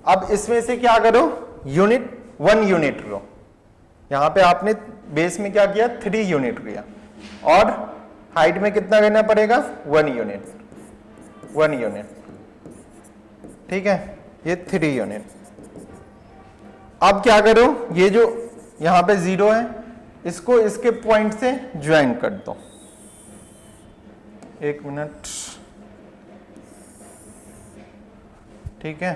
S1: अब इसमें से क्या करो, यूनिट 1 यूनिट लो। यहां पे आपने बेस में क्या किया 3 यूनिट लिया और हाइट में कितना लेना पड़ेगा 1 यूनिट, 1 यूनिट। ठीक है, ये 3 यूनिट। अब क्या करो, ये जो यहां पे 0 है इसको इसके पॉइंट से ज्वाइन कर दो। एक मिनट, ठीक है,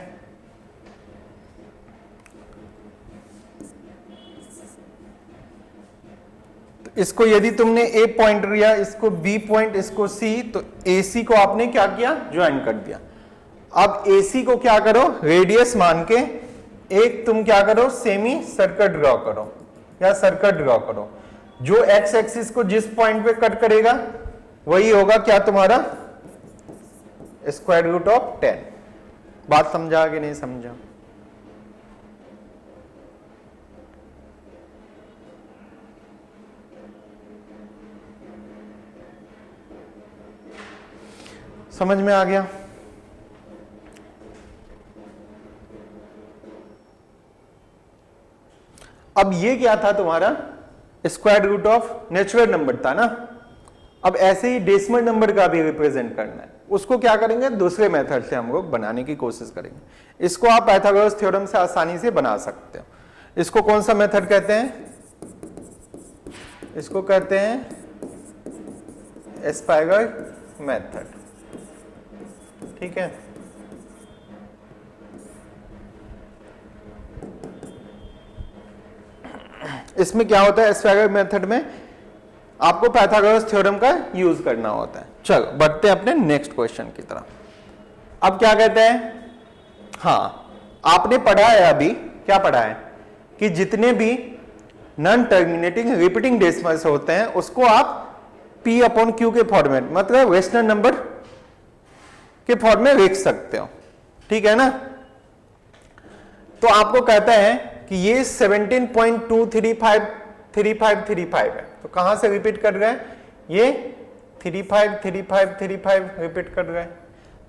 S1: तो इसको यदि तुमने ए पॉइंट लिया, इसको बी पॉइंट, इसको सी, तो ए सी को आपने क्या किया ज्वाइन कर दिया। अब ए सी को क्या करो, रेडियस मान के एक तुम क्या करो सेमी सर्कल ड्रॉ करो या सर्कल ड्रॉ करो। जो एक्स एक्सिस को जिस पॉइंट पे कट करेगा वही होगा क्या तुम्हारा स्क्वायर रूट ऑफ 10। बात समझा कि नहीं समझा? समझ में आ गया? अब ये क्या था तुम्हारा? Square root of natural number था ना। अब ऐसे ही डेसिमल नंबर का भी रिप्रेजेंट करना है, उसको क्या करेंगे? दूसरे मेथड से हम लोग बनाने की कोशिश करेंगे। इसको आप पाइथागोरस थ्योरम से आसानी से बना सकते हो। इसको कौन सा मेथड कहते हैं? इसको कहते हैं एस्पाइगर मेथड। ठीक है, इसमें क्या होता है? एस्पाइगर मेथड में आपको पाइथागोरस थ्योरम का यूज करना होता है। चलो बढ़ते हैं अपने नेक्स्ट क्वेश्चन की तरफ। अब क्या कहते हैं? हाँ, आपने पढ़ा है अभी, क्या पढ़ा है कि जितने भी नॉन टर्मिनेटिंग रिपीटिंग डेसिमल्स होते हैं उसको आप P अपॉन Q के फॉर्मेट, मतलब रेशनल नंबर के फॉर्म में लिख सकते हो। ठीक है ना? तो आपको कहता है कि ये 17.2353535 है, तो कहां से रिपीट कर रहे हैं? ये 353535 रिपीट कर रहे हैं,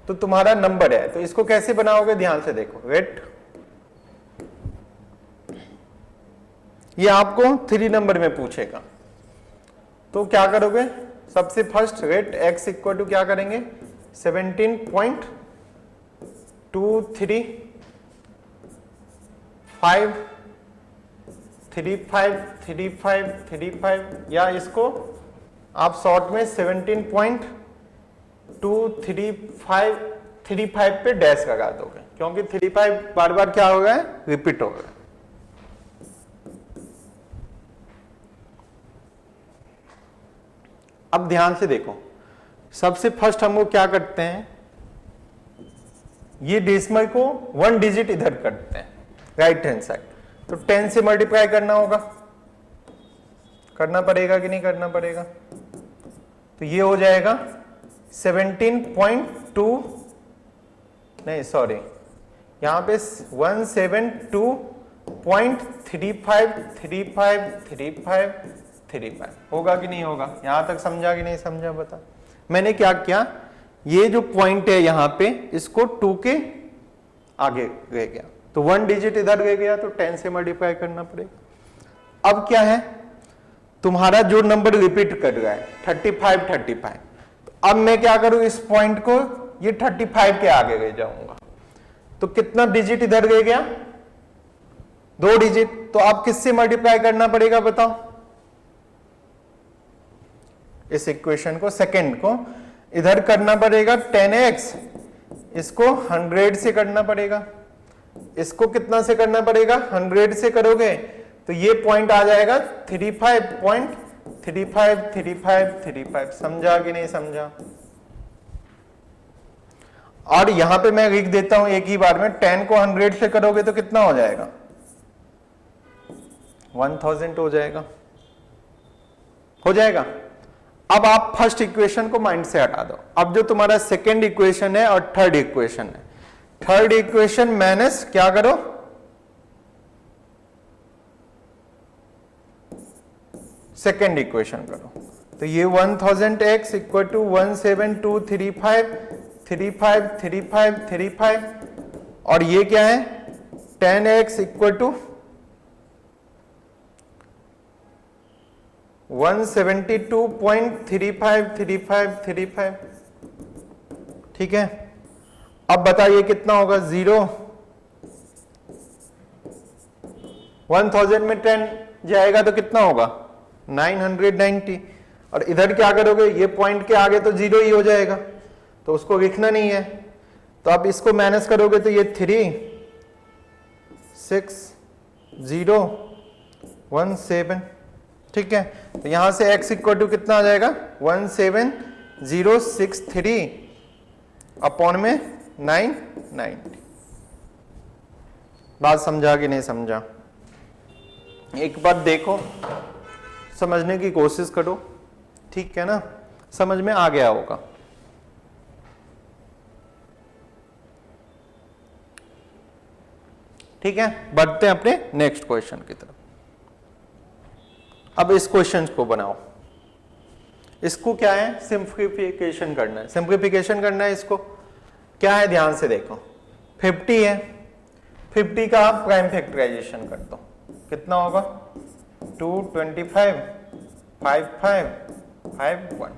S1: तो तुम्हारा नंबर है। तो इसको कैसे बनाओगे? ध्यान से देखो। रेट, ये आपको 3 नंबर में पूछेगा, तो क्या करोगे? सबसे first let x equal to क्या करेंगे? 17.2353535 या इसको आप शॉर्ट में 17.23535 पे डैश लगा दोगे, क्योंकि 35 बार बार क्या हो गया है? रिपीट हो गया। अब ध्यान से देखो, सबसे फर्स्ट हम लोग क्या करते हैं? ये डेसिमल को 1 डिजिट इधर करते हैं राइट हैंड साइड, तो 10 से मल्टीप्लाई करना होगा, करना पड़ेगा कि नहीं करना पड़ेगा? तो ये हो जाएगा 17.2, नहीं सॉरी, यहां पे 172.353535 होगा कि नहीं होगा? यहां तक समझा कि नहीं समझा? बता। मैंने क्या किया, ये जो पॉइंट है यहां पे, इसको 2 के आगे रह गया, तो 1 डिजिट इधर रह गया, तो 10 से मल्टीप्लाई करना पड़ेगा। अब क्या है, तुम्हारा जो नंबर रिपीट कर रहा है 35, तो अब मैं क्या करूं? इस पॉइंट को ये 35 के आगे ले जाऊंगा, तो कितना डिजिट इधर रह गया? 2 डिजिट। तो अब किससे मल्टीप्लाई करना पड़ेगा बताओ? इस इक्वेशन को, सेकंड को इधर करना पड़ेगा 10x, इसको 100 से करना पड़ेगा, इसको कितना से करना पड़ेगा? 100 से करोगे तो ये पॉइंट आ जाएगा 35.353535। समझा कि नहीं समझा? और यहां पे मैं लिख देता हूं एक ही बार में, 10 को 100 से करोगे तो कितना हो जाएगा? 1000 हो जाएगा, हो जाएगा। अब आप फर्स्ट इक्वेशन को माइंड से हटा दो। अब जो तुम्हारा सेकेंड इक्वेशन है और थर्ड इक्वेशन है, थर्ड इक्वेशन माइनस क्या करो? सेकेंड इक्वेशन करो, तो ये 1000x इक्वल टू 172353535, और ये क्या है? 10x equal to 172.353535। ठीक है, अब बताइए कितना होगा? 0। 1000 में 10 जाएगा तो कितना होगा? 990। और इधर क्या करोगे? ये पॉइंट के आगे तो 0 ही हो जाएगा, तो उसको लिखना नहीं है, तो आप इसको माइनस करोगे तो ये 3 6 0 1 7। ठीक है, तो यहां से x इक्वल टू कितना आ जाएगा? 17063 अपॉन में 990। बात समझा कि नहीं समझा? एक बार देखो, समझने की कोशिश करो, ठीक है ना? समझ में आ गया होगा। ठीक है, बढ़ते हैं अपने नेक्स्ट क्वेश्चन की तरफ। अब इस क्वेश्चन को बनाओ। इसको क्या है, सिंप्लीफिकेशन करना है, सिंप्लीफिकेशन करना है इसको। क्या है ध्यान से देखो, 50 है, 50 का आप प्राइम फैक्टराइजेशन कर दो, कितना होगा 2, 25, 5, 5, 5, 1।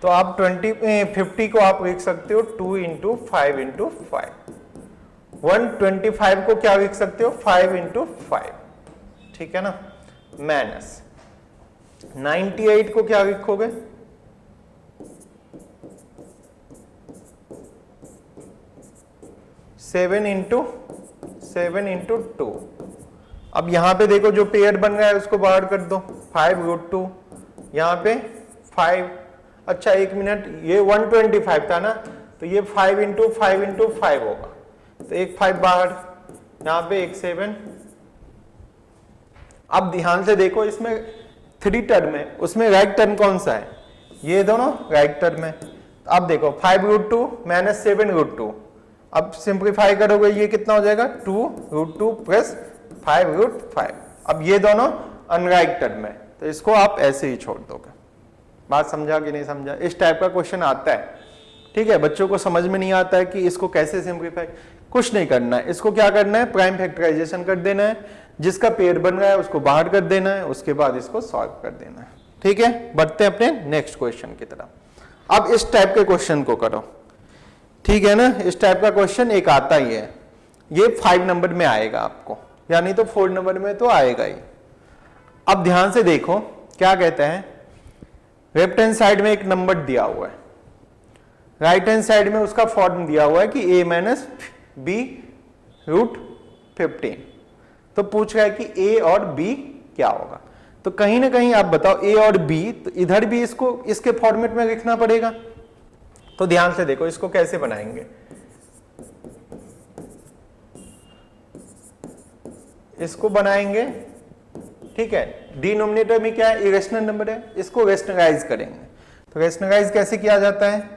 S1: तो आप 50 को आप लिख सकते हो 2 इंटू 5 इंटू 5। 125 को क्या लिख सकते हो 5 इंटू 5, ठीक है ना, माइनस 98 को क्या लिखोगे 7 इंटू 2। अब यहां पे देखो जो पेयर बन रहा है उसको बाहर कर दो, 5√2, यहां पे 5। अच्छा एक मिनट, ये 125 था ना, तो ये 5 इंटू 5 इंटू 5 होगा, तो एक 5 बाहर, यहां पे एक 7। अब ध्यान से देखो, इसमें 3 टर्म है, उसमें राइट टर्म कौन सा है, ये दोनों राइट टर्म है। अब देखो 5√2 माइनस 7√2, अब सिंप्लीफाई करोगे ये कितना हो जाएगा 2√2 प्लस 5√5। अब ये दोनों अनराइट टर्म है, तो इसको आप ऐसे ही छोड़ दोगे। बात समझा कि नहीं समझा? इस टाइप का क्वेश्चन आता है, ठीक है। बच्चों को समझ में नहीं आता है कि इसको कैसे सिंप्लीफाई, कुछ नहीं करना है, इसको क्या करना है प्राइम फैक्टराइजेशन कर देना है, जिसका पेयर बन रहा है उसको बाहर कर देना है, उसके बाद इसको सॉल्व कर देना है, ठीक है। बढ़ते हैं अपने नेक्स्ट क्वेश्चन की तरफ। अब इस टाइप के क्वेश्चन को करो, ठीक है ना। इस टाइप का क्वेश्चन एक आता ही है, ये 5 नंबर में आएगा आपको, यानी तो 4 नंबर में तो आएगा ही। अब ध्यान से देखो क्या कहते हैं, लेफ्ट हैंड साइड में एक नंबर दिया हुआ है, राइट हैंड साइड में उसका फॉर्म दिया हुआ है कि a माइनस b√15। तो पूछ रहा है कि a और b क्या होगा। तो कहीं ना कहीं आप बताओ a और b, तो इधर भी इसको इसके फॉर्मेट में लिखना पड़ेगा। तो ध्यान से देखो इसको कैसे बनाएंगे, इसको बनाएंगे, ठीक है। डिनोमिनेटर में क्या है, इरेशनल नंबर है, इसको रेशनलाइज करेंगे। तो रेशनलाइज कैसे किया जाता है,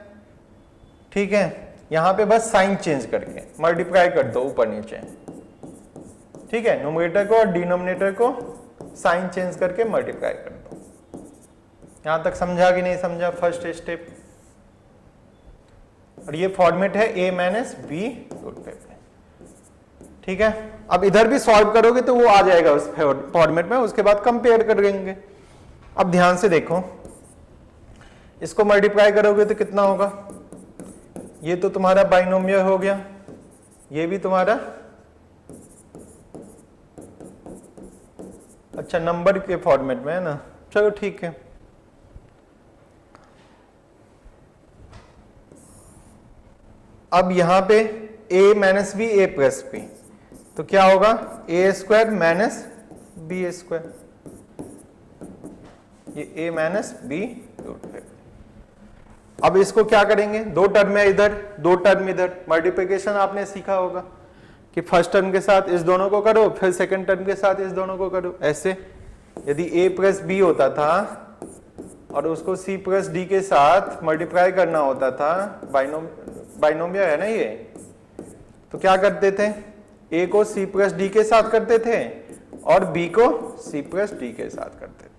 S1: ठीक है, यहां पे बस साइन चेंज करके मल्टीप्लाई कर दो ऊपर नीचे, ठीक है। न्यूमरेटर को और डिनोमिनेटर को साइन चेंज करके मल्टीप्लाई कर दो। यहां तक समझा कि नहीं समझा फर्स्ट स्टेप। और ये फॉर्मेट है a माइनस b√15, ठीक है। अब इधर भी सॉल्व करोगे तो वो आ जाएगा उस फॉर्मेट में, उसके बाद कंपेयर कर लेंगे। अब ध्यान से देखो, इसको मल्टीप्लाई करोगे तो कितना होगा, ये तो तुम्हारा बाइनोमियल हो गया, ये भी तुम्हारा, अच्छा नंबर के फॉर्मेट में है ना, चलो ठीक है। अब यहां पे a minus B A plus B, तो क्या होगा a² माइनस b², ये a माइनस b√15। अब इसको क्या करेंगे, 2 टर्म है इधर, 2 टर्म इधर, मल्टीप्लिकेशन आपने सीखा होगा कि फर्स्ट टर्म के साथ इस दोनों को करो, फिर सेकंड टर्म के साथ इस दोनों को करो। ऐसे यदि a प्लस बी होता था और उसको c प्लस डी के साथ मल्टीप्लाई करना होता था, बाइनोमियल है ना ये, तो क्या करते थे, a को c प्लस डी के साथ करते थे और b को c प्लस डी के साथ करते थे।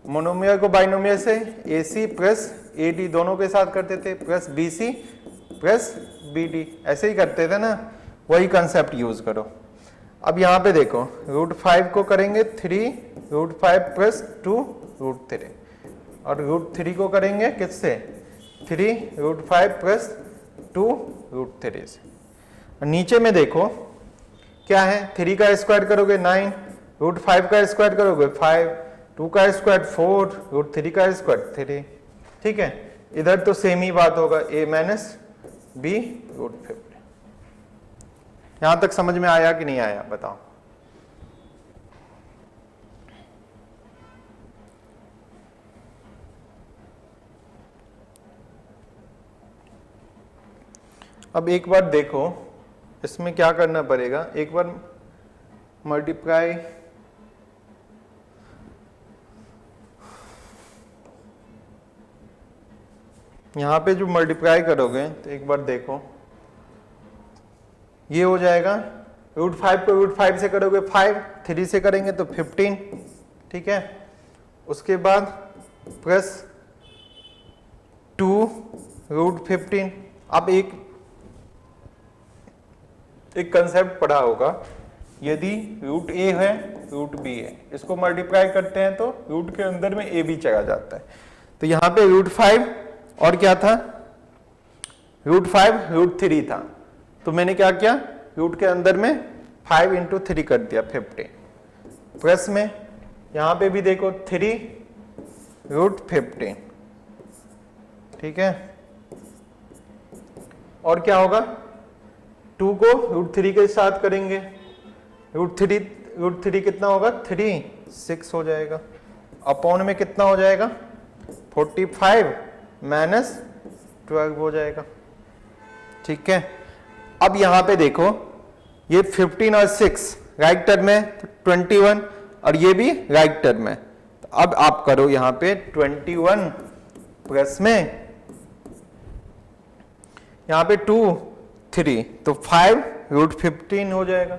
S1: मोनोमियल को बाइनोमियल से ac प्लस ad दोनों के साथ करते थे, प्लस bc प्लस bd, ऐसे ही करते थे ना, वही कंसेप्ट यूज करो। अब यहाँ पे देखो √5 को करेंगे 3, √5 प्लस 2√3, और √3 को करेंगे किससे, 3 √5 प्लस 2√3 से। नीचे में देखो क्या है, 3 का स्क्वायर करोगे 9, √5 का स्क्वायर करोगे 5, 2 का स्क्वायर 4, √3 का स्क्वायर 3, ठीक है। इधर तो सेम ही बात होगा, a माइनस b√15। यहां तक समझ में आया कि नहीं आया बताओ। अब एक बार देखो इसमें क्या करना पड़ेगा, एक बार मल्टीप्लाई, यहां पे जो मल्टीप्लाई करोगे तो एक बार देखो ये हो जाएगा, √5 को √5 से करोगे 5, 3 से करेंगे तो 15, ठीक है। उसके बाद प्लस 2√15। अब एक कंसेप्ट पढ़ा होगा, यदि रूट ए है रूट बी है, इसको मल्टीप्लाई करते हैं तो रूट के अंदर में ए भी चला जाता है। तो यहां पे √5 और क्या था, √5 √3 था, तो मैंने क्या किया, रूट के अंदर में 5 × 3 कर दिया 15, प्लस में यहां पे भी देखो 3√15, ठीक है। और क्या होगा, 2 को √3 के साथ करेंगे, √3 कितना होगा, 3 6 हो जाएगा, अपॉन में कितना हो जाएगा 45 माइनस 12 हो जाएगा, ठीक है। अब यहां पे देखो ये 15 और 6 राइट टर्म में, तो 21 और ये भी राइट टर्म में, तो अब आप करो यहां पे 21 प्लस में यहां पे 2 3, तो 5√15 हो जाएगा,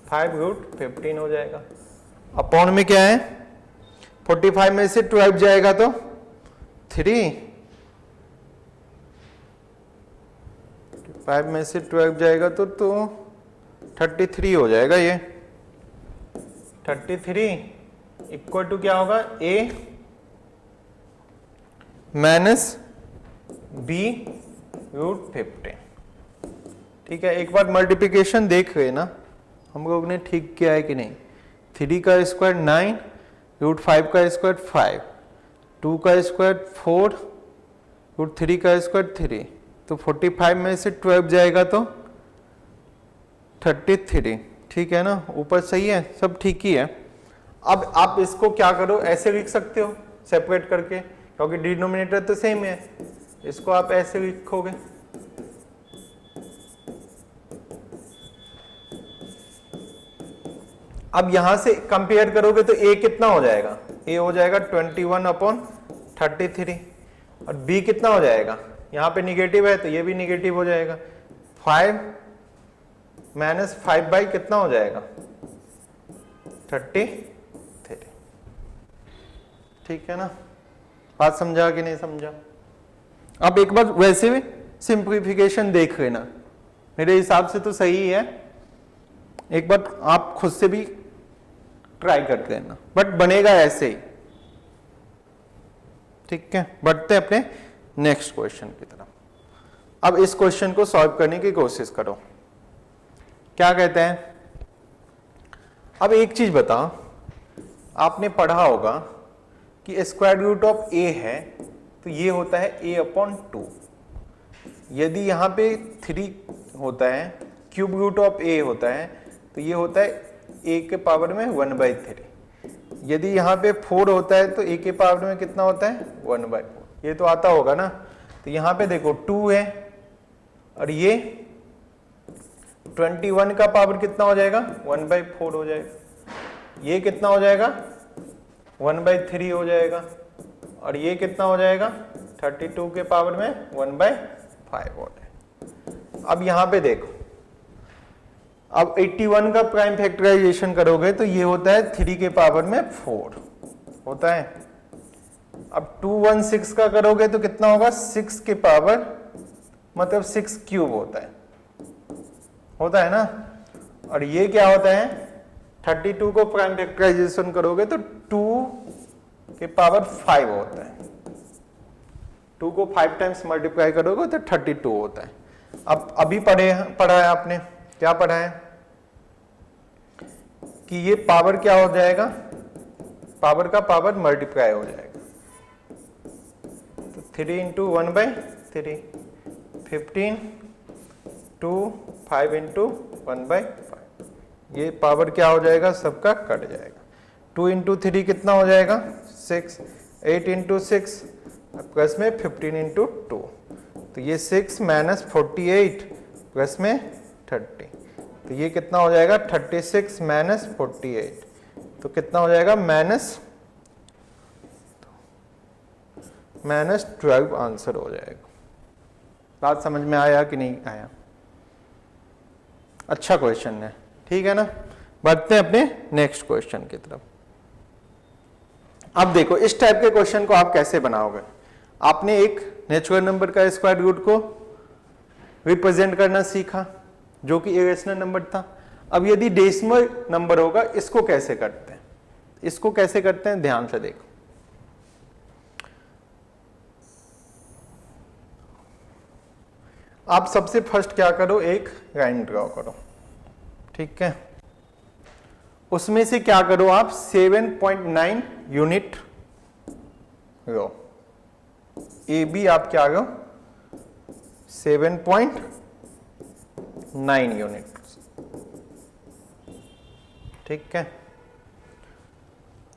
S1: 5√15 हो जाएगा। अपॉन में क्या है, 45 में से 12 जाएगा तो 3, 5 में से 12 जाएगा तो 33 हो जाएगा। ये 33 इक्वल टू क्या होगा, a माइनस b√15, ठीक है। एक बार मल्टीप्लिकेशन देख रहे ना हम लोग ने, ठीक किया है कि नहीं। 3 का स्क्वायर 9, √5 का स्क्वायर 5, 2 का स्क्वायर 4, √3 का स्क्वायर 3, तो 45 में से 12 जाएगा तो 33, ठीक है ना। ऊपर सही है, सब ठीक ही है। अब आप इसको क्या करो, ऐसे लिख सकते हो सेपरेट करके, क्योंकि डिनोमिनेटर तो सेम है, इसको आप ऐसे लिखोगे, अब यहां से कंपेयर करोगे तो a कितना हो जाएगा, a हो जाएगा 21/33, और b कितना हो जाएगा, यहां पे निगेटिव है तो ये भी निगेटिव हो जाएगा, 5 माइनस 5 बाई कितना हो जाएगा 33, ठीक है ना। बात समझा कि नहीं समझा। अब एक बार वैसे भी सिंप्लीफिकेशन देख लेना, मेरे हिसाब से तो सही है, एक बार आप खुद से भी ट्राई करते रहना, बट बनेगा ऐसे ही, ठीक है। बढ़ते अपने नेक्स्ट क्वेश्चन की तरफ। अब इस क्वेश्चन को सॉल्व करने की कोशिश करो। क्या कहते हैं, अब एक चीज बताओ, आपने पढ़ा होगा कि स्क्वायर रूट ऑफ a है तो ये होता है a/2। यदि यहां पे 3 होता है, क्यूब रूट ऑफ a होता है, तो ये होता है a के पावर में 1/3। यदि यहाँ पे 4 होता है तो a के पावर में कितना होता है 1/4, ये तो आता होगा ना। तो यहाँ पे देखो 2 है, और ये 21 का पावर कितना हो जाएगा 1/4 हो जाएगा, ये कितना हो जाएगा 1/3 हो जाएगा, और ये कितना हो जाएगा 32 के पावर में 1/5 हो जाएगा। अब यहाँ पे देखो, अब 81 का प्राइम फैक्टराइजेशन करोगे तो ये होता है 3 के पावर में 4 होता है। अब 216 का करोगे तो कितना होगा 6 के पावर मतलब 6 क्यूब होता है ना। और ये क्या होता है 32 को प्राइम फैक्टराइजेशन करोगे तो 2 के पावर 5 होता है। 2 को 5 टाइम्स मल्टीप्लाई करोगे तो 32 होता है। अब अभी पढ़ा है आपने, क्या पढ़ा है कि ये पावर क्या हो जाएगा, पावर का पावर मल्टीप्लाई हो जाएगा, तो 3 × 1/3, 15 2 5 × 1/5, ये पावर क्या हो जाएगा सबका कट जाएगा। 2 × 3 कितना हो जाएगा 6, 8 × 6 प्लस में 15 × 2, तो ये 6 माइनस 48 प्लस में 30, तो ये कितना हो जाएगा 36 माइनस 48, तो कितना हो जाएगा -12 आंसर हो जाएगा। बात समझ में आया कि नहीं आया? अच्छा क्वेश्चन है, ठीक है ना। बढ़ते हैं अपने नेक्स्ट क्वेश्चन की तरफ। अब देखो इस टाइप के क्वेश्चन को आप कैसे बनाओगे। आपने एक नेचुरल नंबर का स्क्वायर रूट को रिप्रेजेंट करना सीखा, जो कि इरेशनल नंबर था। अब यदि डेसिमल नंबर होगा, इसको कैसे करते हैं, इसको कैसे करते हैं ध्यान से देखो। आप सबसे फर्स्ट क्या करो, एक लाइन ड्रॉ करो, ठीक है। उसमें से क्या करो आप 7.9 यूनिट लो। ए बी आप क्या लो 7.9 यूनिट, ठीक है।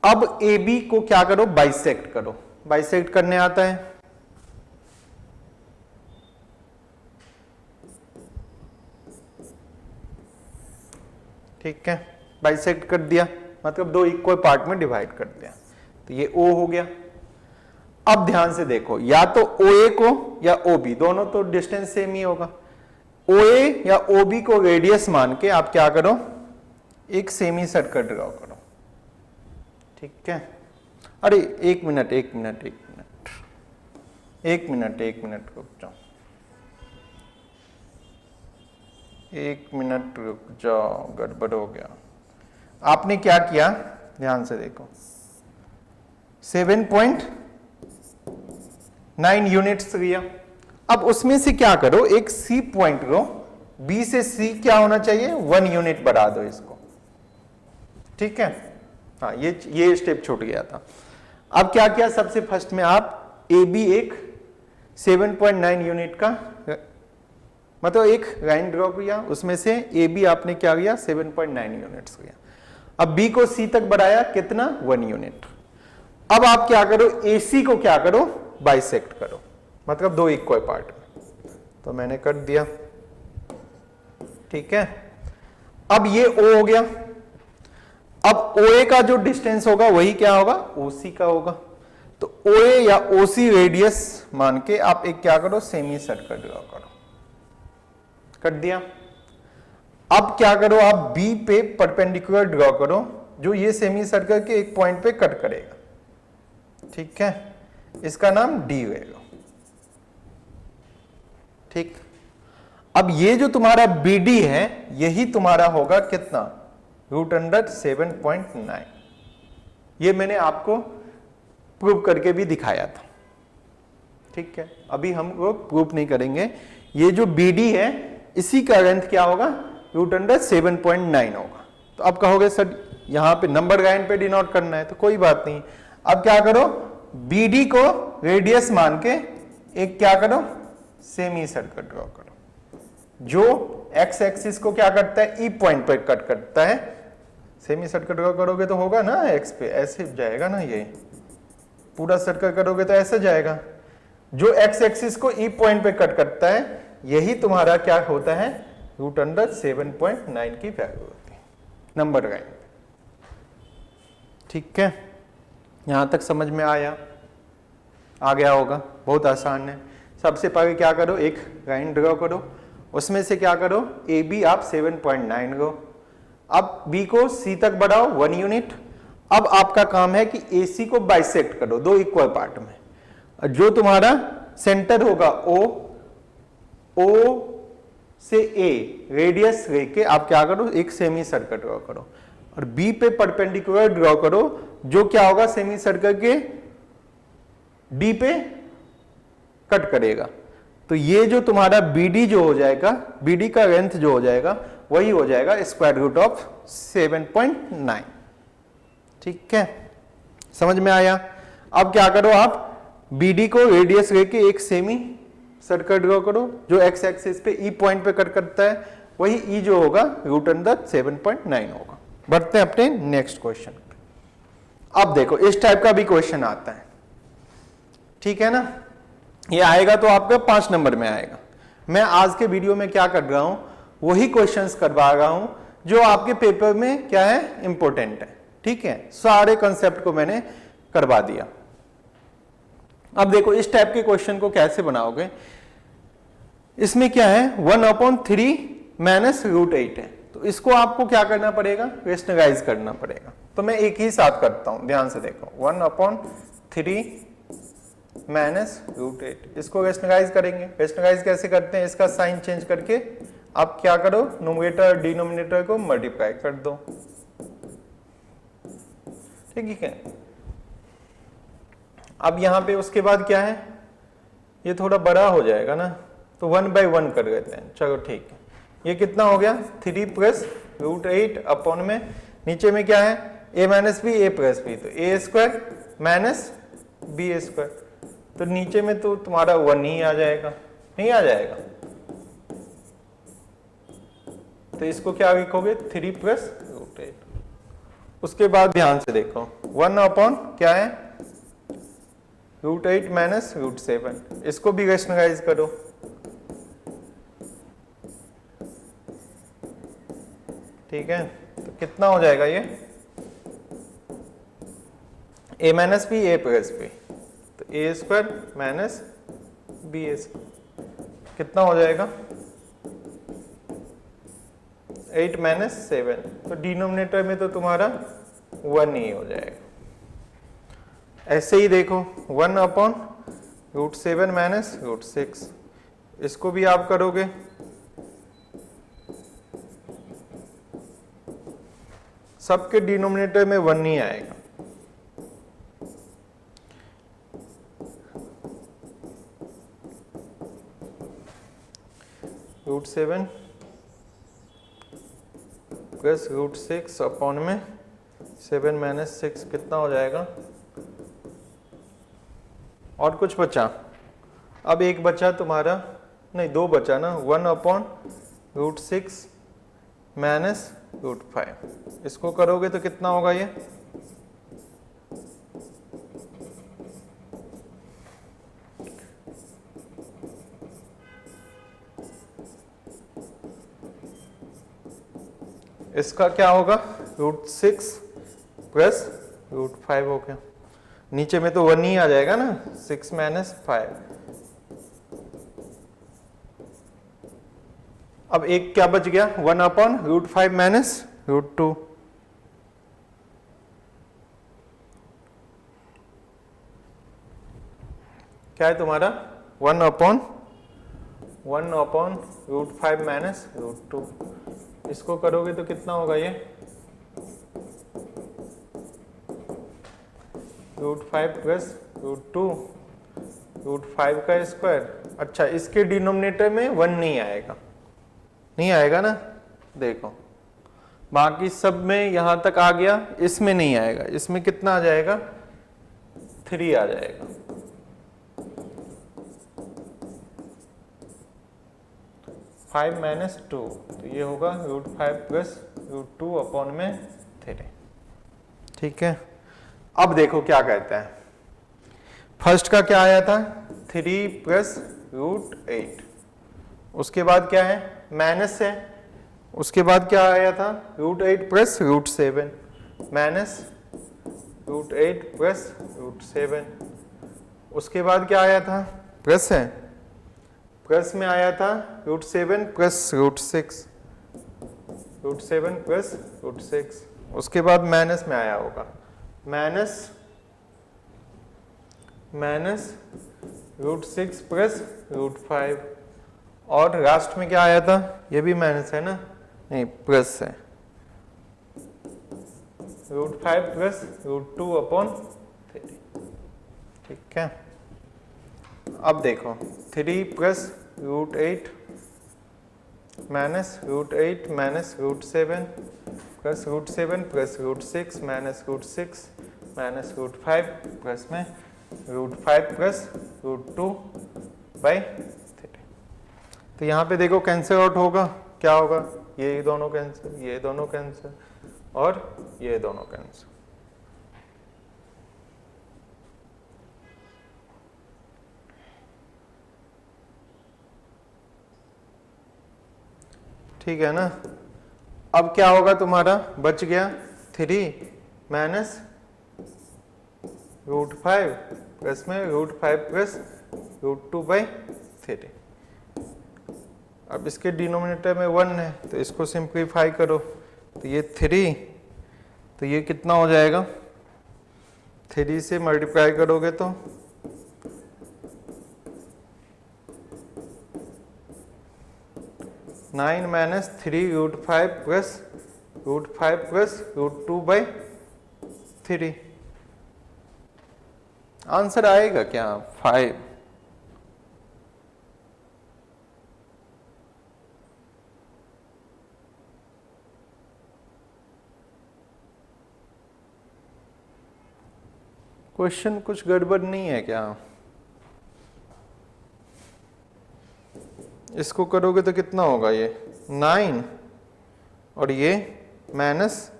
S1: अब ए बी को क्या करो, बाइसेक्ट करो। बाइसेक्ट करने आता है, ठीक है। बाइसेक्ट कर दिया मतलब दो इक्वल पार्ट में डिवाइड कर दिया, तो ये ओ हो गया। अब ध्यान से देखो, या तो OA को या OB, दोनों तो डिस्टेंस सेम ही होगा। OA या OB को रेडियस मान के आप क्या करो, एक सेमी सर्कल ड्रॉ करो, ठीक है। अरे एक मिनट रुक जाओ, एक मिनट रुक जाओ, गड़बड़ हो गया। आपने क्या किया, ध्यान से देखो, 7.9 यूनिट्स लिया। अब उसमें से क्या करो, एक सी पॉइंट लो, बी से सी क्या होना चाहिए, 1 यूनिट बढ़ा दो इसको, ठीक है। हाँ, ये स्टेप छूट गया था। अब क्या किया, सबसे फर्स्ट में आप ए बी एक 7.9 यूनिट का मतलब एक लाइन ड्रॉ किया, उसमें से ए बी आपने क्या लिया 7.9 यूनिट्स लिया। अब बी को सी तक बढ़ाया, कितना 1 यूनिट। अब आप क्या करो, ए सी को क्या करो, बाइसेक्ट करो, मतलब दो इक्वल पार्ट में, तो मैंने कर दिया, ठीक है। अब ये ओ हो गया। अब OA का जो डिस्टेंस होगा वही क्या होगा, OC का होगा। तो OA या OC रेडियस मान के आप एक क्या करो, सेमी सर्कल ड्रॉ करो, कर दिया। अब क्या करो, आप B पे परपेंडिकुलर ड्रॉ करो, जो ये सेमी सर्कल के एक पॉइंट पे कट करेगा, ठीक है। इसका नाम D ले लो, ठीक। अब ये जो तुम्हारा BD है, यही तुम्हारा होगा कितना, √7.9। ये मैंने आपको प्रूव करके भी दिखाया था, ठीक है। अभी हम वो प्रूव नहीं करेंगे। ये जो BD है, इसी का लेंथ क्या होगा, √7.9 होगा। तो अब कहोगे सर यहां पे नंबर लाइन पे डिनोट करना है, तो कोई बात नहीं। अब क्या करो, BD को रेडियस मान के एक क्या करो, सेमी सर्कल ड्रॉ करो, जो एक्स एक्सिस को क्या करता है, ई पॉइंट पर कट करता है। सेमी सर्कल ड्रॉ करोगे तो होगा ना एक्स पे, ऐसे जाएगा ना, ये पूरा सर्कल करोगे तो ऐसे जाएगा। जो एक्स एक्सिस को ई पॉइंट पे कट करता है, यही तुम्हारा क्या होता है, √7.9 की वैल्यू होती है नंबर लाइन, ठीक है। यहां तक समझ में आ गया होगा, बहुत आसान है। सबसे पहले क्या करो, एक लाइन ड्रॉ करो, उसमें से क्या करो, ए बी आप 7.9 लो। अब बी को सी तक बढ़ाओ 1 यूनिट। अब आपका काम है कि ए सी को बाइसेक्ट करो दो इक्वल पार्ट में। जो तुम्हारा सेंटर होगा ओ से ए रेडियस लेके आप क्या करो, एक सेमी सर्कल ड्रॉ करो, और बी पे परपेंडिकुलर ड्रॉ करो, जो क्या होगा, सेमी सर्कल के डी पे कट करेगा। तो ये जो तुम्हारा BD जो हो जाएगा, BD का लेंथ जो हो जाएगा, वही हो जाएगा स्क्वायर रूट ऑफ 7.9, ठीक है। समझ में आया। अब क्या करो, आप BD को रेडियस लेके एक सेमी सर्कल ड्रॉ करो, जो एक्स एक्सिस पे ई पॉइंट पे कट करता है, वही ई जो होगा √7.9 होगा। बढ़ते हैं अपने नेक्स्ट क्वेश्चन पे। अब देखो इस टाइप का भी क्वेश्चन आता है, ठीक है ना। ये आएगा तो आपका 5 नंबर में आएगा। मैं आज के वीडियो में क्या कर रहा हूं, वही क्वेश्चंस करवा रहा हूं जो आपके पेपर में क्या है, इंपॉर्टेंट है, ठीक है। सारे कंसेप्ट को मैंने करवा दिया। अब देखो इस टाइप के क्वेश्चन को कैसे बनाओगे। इसमें क्या है, 1/3 माइनस √8 है, तो इसको आपको क्या करना पड़ेगा, रेशनलाइज करना पड़ेगा। तो मैं एक ही साथ करता हूं, ध्यान से देखो। 1/3 माइनस रूट 8। इसको रेशनलाइज करेंगे। रेशनलाइज कैसे करते हैं? इसका साइन चेंज करके आप क्या करो, न्यूमरेटर और डिनोमिनेटर को मल्टीप्लाई कर दो। ठीक है। अब यहां पे उसके बाद क्या है, ये थोड़ा बड़ा हो जाएगा ना, तो 1/1 कर देते हैं। चलो ठीक है, ये कितना हो गया 3 प्लस रूट 8 अपॉन में नीचे में क्या है a minus B A plus B, तो A square minus B square, तो नीचे में तो तुम्हारा 1 ही आ जाएगा, नहीं आ जाएगा? तो इसको क्या लिखोगे 3 प्लस रूट 8। उसके बाद ध्यान से देखो 1 अपॉन क्या है रूट 8 माइनस रूट 7, इसको भी रेशनलाइज करो। ठीक है, तो कितना हो जाएगा ये a minus B A plus B, तो A square minus B square कितना हो जाएगा 8 माइनस 7, तो डिनोमिनेटर में तो तुम्हारा 1 ही हो जाएगा। ऐसे ही देखो 1 अपॉन रूट 7 माइनस रूट 6, इसको भी आप करोगे सबके डिनोमिनेटर में 1 नहीं आएगा। रूट 7 प्लस रूट 6 अपॉन में 7 माइनस 6 कितना हो जाएगा? और कुछ बचा? अब एक बचा तुम्हारा, नहीं 2 बचा ना, 1 अपॉन रूट 6 माइनस रूट 5, इसको करोगे तो कितना होगा ये इसका क्या होगा रूट 6 प्लस रूट 5 हो गया, नीचे में तो 1 ही आ जाएगा ना, 6 माइनस 5। अब एक क्या बच गया 1 अपॉन रूट 5 माइनस रूट 2, क्या है तुम्हारा 1 अपॉन रूट 5 माइनस रूट 2, इसको करोगे तो कितना होगा ये रूट 5 प्लस रूट 2 रूट 5 का स्क्वायर। अच्छा, इसके डिनोमिनेटर में 1 नहीं आएगा, नहीं आएगा ना, देखो बाकी सब में यहां तक आ गया, इसमें नहीं आएगा, इसमें कितना आ जाएगा 3 आ जाएगा। फाइव माइनस 2, तो ये होगा रूट 5 प्लस रूट 2 अपॉन में 3। ठीक है, अब देखो क्या कहता है, फर्स्ट का क्या आया था 3 प्लस रूट 8, उसके बाद क्या है माइनस है, उसके बाद क्या आया था root 8 plus root 7 minus root 8 plus root 7, उसके बाद क्या आया था प्लस है, प्लस में आया था root 7 plus root 6, root 7 plus root 6, उसके बाद माइनस में आया होगा माइनस रूट 6 प्लस रूट 5, और लास्ट में क्या आया था, ये भी माइनस है ना, नहीं प्लस है, रूट 5 प्लस रूट 2 अपॉन 3। ठीक है, अब देखो 3 plus root 8 minus root 8 minus root 7 plus root 7 plus root 6 minus root 6 minus root 5 plus में रूट 5 प्लस रूट 2 बाई 3। तो यहाँ पे देखो कैंसिल आउट होगा, क्या होगा ये दोनों कैंसिल, ये दोनों कैंसिल और ये दोनों कैंसिल। ठीक है ना, अब क्या होगा तुम्हारा बच गया 3 माइनस रूट 5 प्लस में रूट 5 प्लस रूट 2 बाई 3। अब इसके डिनोमिनेटर में 1 है तो इसको सिंप्लीफाई करो, तो ये 3, तो ये कितना हो जाएगा 3 से मल्टीप्लाई करोगे तो 9 माइनस 3√5 प्लस √5 प्लस √2/3। आंसर आएगा क्या? 5। क्वेश्चन कुछ गड़बड़ नहीं है क्या? इसको करोगे तो कितना होगा? ये 9 और ये माइनस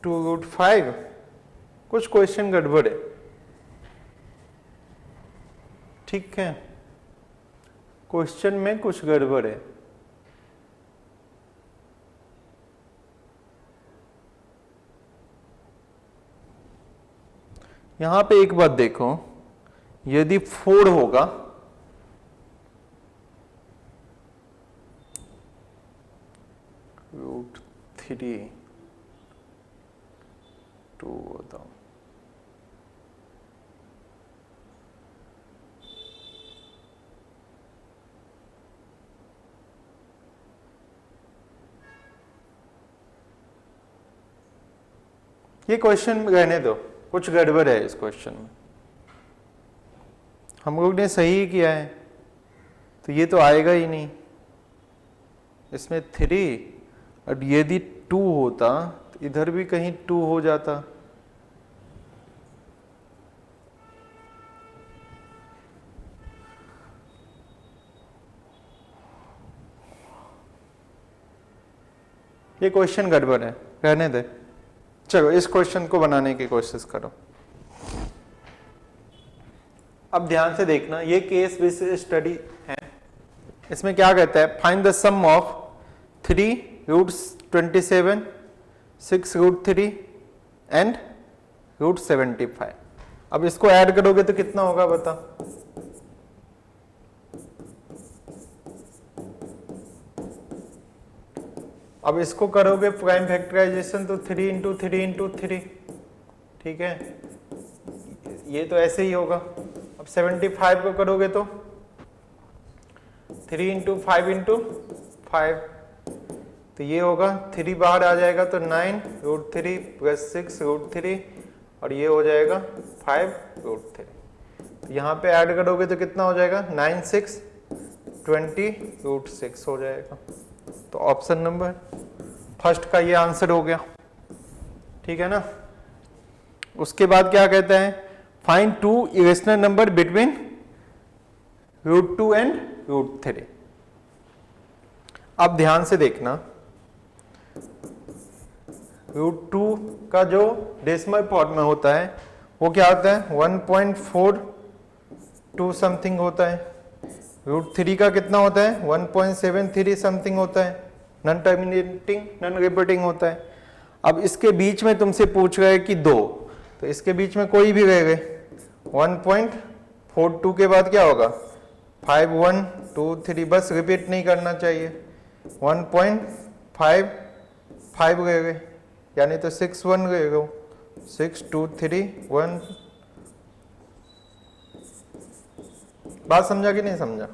S1: 2√5। कुछ क्वेश्चन गड़बड़ है। ठीक है, क्वेश्चन में कुछ गड़बड़ है। यहां पे एक बात देखो, यदि 4 होगा √3 2 होता, ये क्वेश्चन रहने दो, कुछ गड़बड़ है इस क्वेश्चन में। हम लोग ने सही किया है तो ये तो आएगा ही नहीं। इसमें 3 और यदि 2 होता तो इधर भी कहीं 2 हो जाता। ये क्वेश्चन गड़बड़ है, रहने दे। चलो इस क्वेश्चन को बनाने की कोशिश करो। अब ध्यान से देखना, ये केस बेस्ड स्टडी है। इसमें क्या कहता है? Find the sum of 3√27, 6√3 and √75। अब इसको ऐड करोगे तो कितना होगा बता? अब इसको करोगे प्राइम फैक्टराइजेशन तो 3 इंटू 3 इंटू 3, ठीक है, ये तो ऐसे ही होगा। अब 75 को करोगे तो 3 इंटू 5 इंटू 5, तो ये होगा 3 बाहर आ जाएगा तो 9√3 प्लस 6√3 और ये हो जाएगा 5√3। तो यहाँ पे ऐड करोगे तो कितना हो जाएगा? 9 6 20√6 हो जाएगा। तो ऑप्शन नंबर फर्स्ट का ये आंसर हो गया, ठीक है ना। उसके बाद क्या कहता है? Find 2 irrational number between √2 and √3। अब ध्यान से देखना, √2 का जो डेसिमल फॉर्म में होता है वो क्या होता है? 1.42 समथिंग होता है। √3 का कितना होता है? 1.73 समथिंग होता है। नॉन टर्मिनेटिंग, नॉन रिपीटिंग होता है। अब इसके बीच में तुमसे पूछ रहा है कि 2, तो इसके बीच में कोई भी रह गए। 1.42 के बाद क्या होगा? 5 1 2 3, बस रिपीट नहीं करना चाहिए। 1.55 रह गए, यानी तो 6 1 रह गए। 6 2 3 1। बात समझा कि नहीं समझा?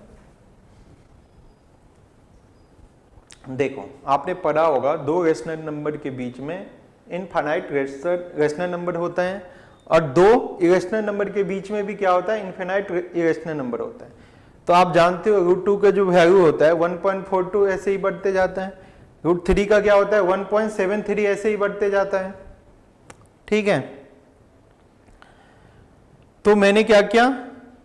S1: देखो, आपने पढ़ा होगा 2 रेशनल नंबर के बीच में इनफाइनाइट रेशनल नंबर होता है और 2 इरेशनल नंबर के बीच में भी क्या होता है? इनफाइनाइट इरेशनल नंबर होता है। तो आप जानते हो √2 का जो वैल्यू होता है 1.42 ऐसे ही बढ़ते जाता है। √3 का क्या होता है? 1.73 ऐसे ही बढ़ते जाता है, ठीक है। तो मैंने क्या किया?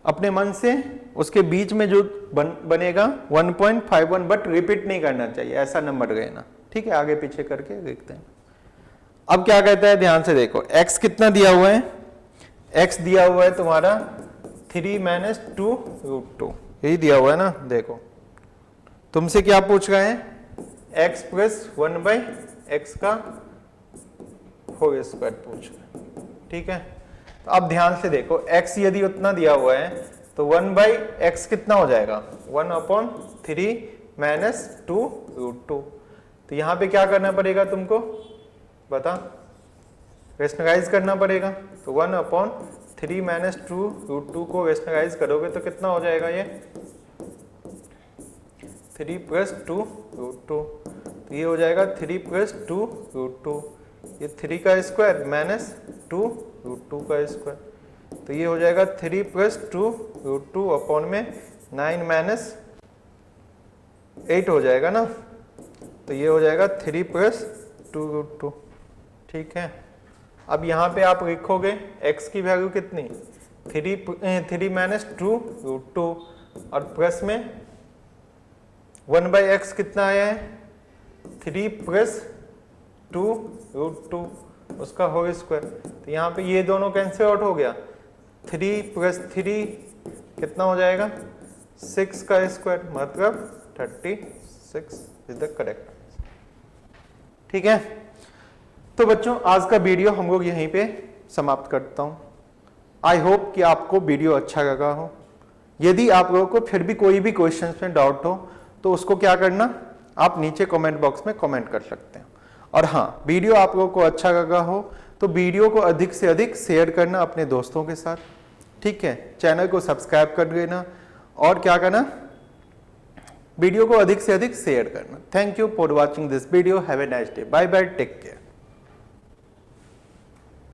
S1: अपने मन से उसके बीच में जो बनेगा 1.51, बट रिपीट नहीं करना चाहिए, ऐसा नंबर लेना, ठीक है। आगे पीछे करके देखते हैं। अब क्या कहता है? ध्यान से देखो, x कितना दिया हुआ है? x दिया हुआ है तुम्हारा 3 माइनस 2√2, यही दिया हुआ है ना। देखो तुमसे क्या पूछ रहा है? x प्लस 1/x का होल स्क्वायर पूछ रहा है, ठीक है। तो अब ध्यान से देखो, x यदि उतना दिया हुआ है तो 1/x कितना हो जाएगा? 1/3 माइनस 2√2। तो यहाँ पे क्या करना पड़ेगा तुमको? बता, रेशनलाइज करना पड़ेगा। तो 1/3 माइनस 2√2 को रेशनलाइज करोगे तो कितना हो जाएगा? ये 3 प्लस 2 रूट 2, तो ये हो जाएगा 3 प्लस 2 रूट 2, ये 3 का स्क्वायर माइनस 2 रूट 2 का स्क्वायर, तो ये हो जाएगा 3 प्लस 2 रूट 2 अपॉन में 9 माइनस 8 हो जाएगा ना, तो ये हो जाएगा 3 प्लस 2 रूट 2। ठीक है, अब यहाँ पे आप लिखोगे x की वैल्यू कितनी 3 माइनस 2 रूट 2 और प्लस में 1/x कितना आया है 3 प्लस 2 रूट 2 उसका होल स्क्वायर, तो यहाँ पे ये दोनों कैंसिल आउट हो गया, 3 प्लस 3 कितना हो जाएगा 6 का स्क्वायर, मतलब 36 इज द करेक्ट आंसर। ठीक है, तो बच्चों आज का वीडियो हम लोग यहीं पे समाप्त करता हूं। आई होप कि आपको वीडियो अच्छा लगा हो। यदि आप लोगों को फिर भी कोई भी क्वेश्चन में डाउट हो तो उसको क्या करना, आप नीचे कमेंट बॉक्स में कमेंट कर सकते हैं। और हाँ, वीडियो आप लोगों को अच्छा लगा हो तो वीडियो को अधिक से अधिक शेयर करना अपने दोस्तों के साथ। ठीक है, चैनल को सब्सक्राइब कर लेना और क्या करना, वीडियो को अधिक से अधिक शेयर करना। Thank you for watching this video. Have a nice day. Bye bye, take care.